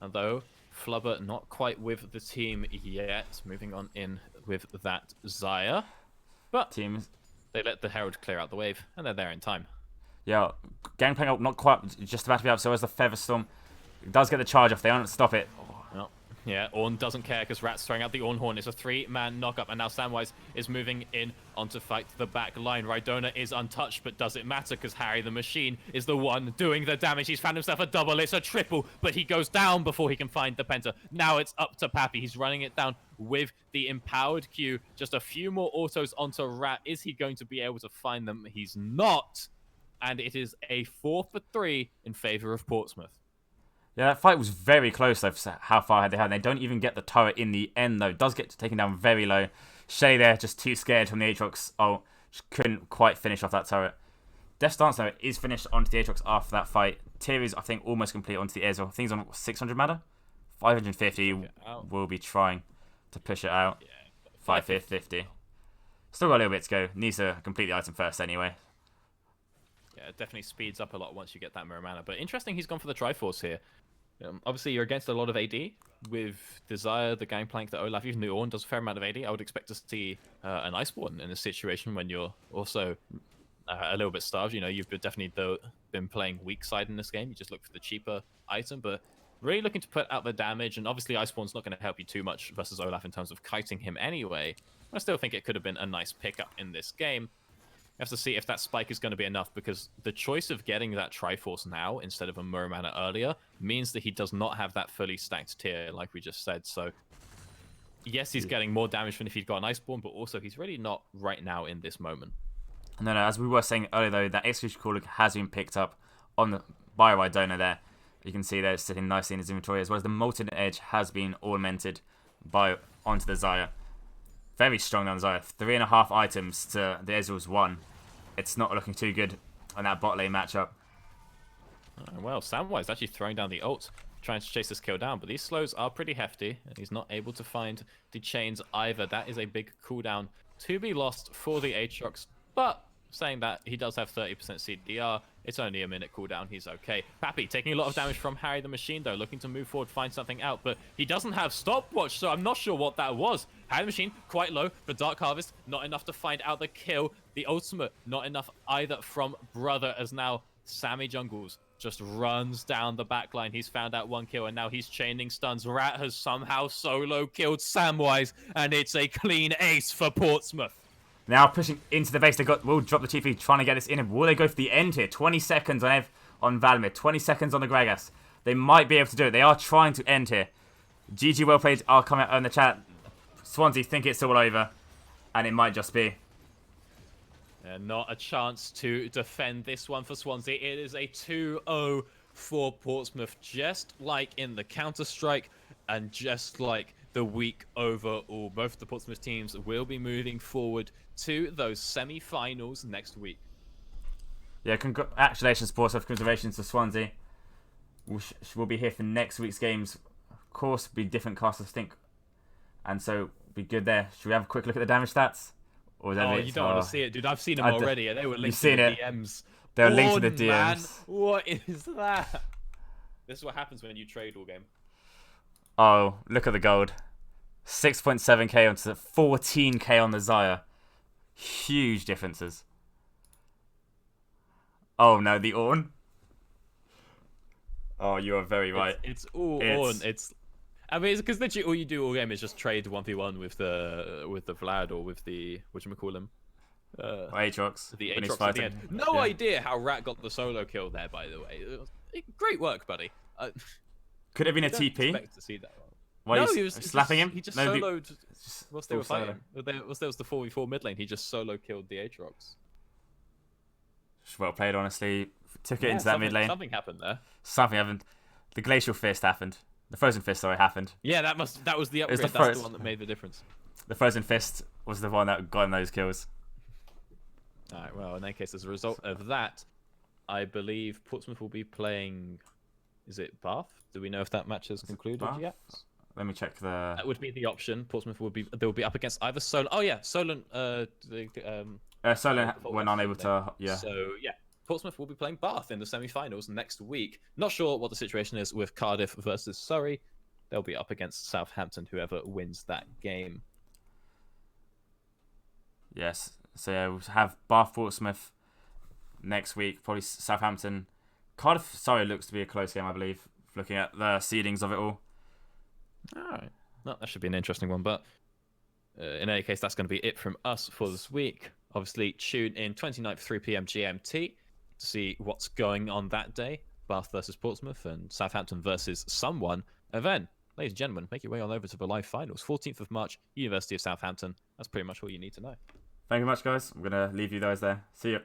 and though Flubber not quite with the team yet, moving on in with that Xayah, but Teams. They let the Herald clear out the wave, and they're there in time. Yeah, Gangplank up, not quite, just about to be up, so as the Featherstorm. It does get the charge off, they don't stop it. Oh, yeah, Ornn doesn't care because Rat's throwing out the Ornn Horn. It's a 3-man knockup, and now Samwise is moving in on to fight the back line. Rydona is untouched, but does it matter because Harry the Machine is the one doing the damage. He's found himself a double, it's a triple, but he goes down before he can find the penta. Now it's up to Pappy. He's running it down with the empowered Q. Just a few more autos onto Rat. Is he going to be able to find them? He's not. And it is a 4-for-3 in favor of Portsmouth. Yeah, that fight was very close though for how far they had. They don't even get the turret in the end though. It does get taken down very low. Shay there, just too scared from the Aatrox. Oh, just couldn't quite finish off that turret. Death Dance though is finished onto the Aatrox after that fight. Tyr is, I think, almost complete onto the Ezreal. I think he's on 600 mana? 550 will be trying to push it out. Yeah, 550. Still got a little bit to go. Needs to complete the item first anyway. Yeah, it definitely speeds up a lot once you get that mirror mana. But interesting, he's gone for the Triforce here. Obviously, you're against a lot of AD. With Desire, the Gangplank, the Olaf, even the Ornn does a fair amount of AD. I would expect to see an Iceborne in a situation when you're also a little bit starved. You know, you've definitely been playing weak side in this game. You just look for the cheaper item, but really looking to put out the damage. And obviously, Iceborne's not going to help you too much versus Olaf in terms of kiting him anyway. I still think it could have been a nice pickup in this game. You have to see if that spike is going to be enough, because the choice of getting that Triforce now instead of a Mirror Mana earlier means that he does not have that fully stacked tier, like we just said. So, yes, he's getting more damage than if he'd got an Iceborne, but also he's really not right now in this moment. No, as we were saying earlier, though, that execution calling has been picked up by Rydona there. You can see there it's sitting nicely in his inventory, as well as the Molten Edge has been augmented onto the Xayah. Very strong on Xayah. 3.5 items to the Ezreal's 1. It's not looking too good on that bot lane matchup. Well, Samwise actually throwing down the ult, trying to chase this kill down, but these slows are pretty hefty, and he's not able to find the chains either. That is a big cooldown to be lost for the Aatrox, but saying that, he does have 30% CDR. It's only a minute cooldown. He's okay. Pappy taking a lot of damage from Harry the Machine, though, looking to move forward, find something out, but he doesn't have stopwatch, so I'm not sure what that was. Harry the Machine, quite low, but Dark Harvest, not enough to find out the kill. The ultimate, not enough either from Brother, as now Sammy Jungles just runs down the backline. He's found out one kill, and now he's chaining stuns. Rat has somehow solo killed Samwise, and it's a clean ace for Portsmouth. Now pushing into the base, will drop the TP, trying to get this in. Will they go for the end here? 20 seconds on Vladimir, 20 seconds on the Gragas. They might be able to do it. They are trying to end here. GG well played are coming out in the chat. Swansea think it's all over, and it might just be. Not a chance to defend this one for Swansea. It is a 2-0 for Portsmouth, just like in the Counter-Strike and just like the week overall. Both of the Portsmouth teams will be moving forward to those semi-finals next week. Yeah, congratulations, Portsmouth. Congratulations to Swansea. We'll be here for next week's games. Of course, be different casts, I think. And so, be good there. Should we have a quick look at the damage stats? Or is you don't want to see it, dude. I've seen them already. They were linked to the DMs. They were linked to the DMs. Man, what is that? This is what happens when you trade all game. Oh, look at the gold. 6.7k onto 14k on the Xayah. Huge differences. Oh no, the Ornn. Oh, you are very right. It's all Ornn. I mean, it's because literally all you do all game is just trade 1v1 with the Vlad or with the whatchamacallem. Aatrox. The Aatrox at the end. No idea how Rat got the solo kill there, by the way. Great work, buddy. Could it have been a TP? Expect to see that one. Why he was slapping him? He just soloed whilst they were fighting. Whilst there was the 4v4 mid lane, he just solo killed the Aatrox. Well played, honestly. Took it into that mid lane. Something happened there. Something happened. The Glacial Fist happened. The Frozen Fist, sorry, happened. Yeah, that was the upgrade. the That's the one that made the difference. The Frozen Fist was the one that got him those kills. All right. Well, in that case, as a result of that, I believe Portsmouth will be playing. Is it Bath? Do we know if that match has concluded Bath? yet? Let me check the. That would be the option. Portsmouth will be. They will be up against either Solent. Oh yeah, Solent. Solent went unable to. Yeah. So yeah, Portsmouth will be playing Bath in the semi-finals next week. Not sure what the situation is with Cardiff versus Surrey. They'll be up against Southampton, whoever wins that game. Yes. So yeah, we'll have Bath Portsmouth next week. Probably Southampton. Cardiff, sorry, looks to be a close game, I believe, looking at the seedings of it all. All right. Well, that should be an interesting one. But in any case, that's going to be it from us for this week. Obviously, tune in 29th, 3 p.m. GMT to see what's going on that day. Bath versus Portsmouth and Southampton versus someone. And then, ladies and gentlemen, make your way on over to the live finals. 14th of March, University of Southampton. That's pretty much all you need to know. Thank you very much, guys. I'm going to leave you guys there. See you.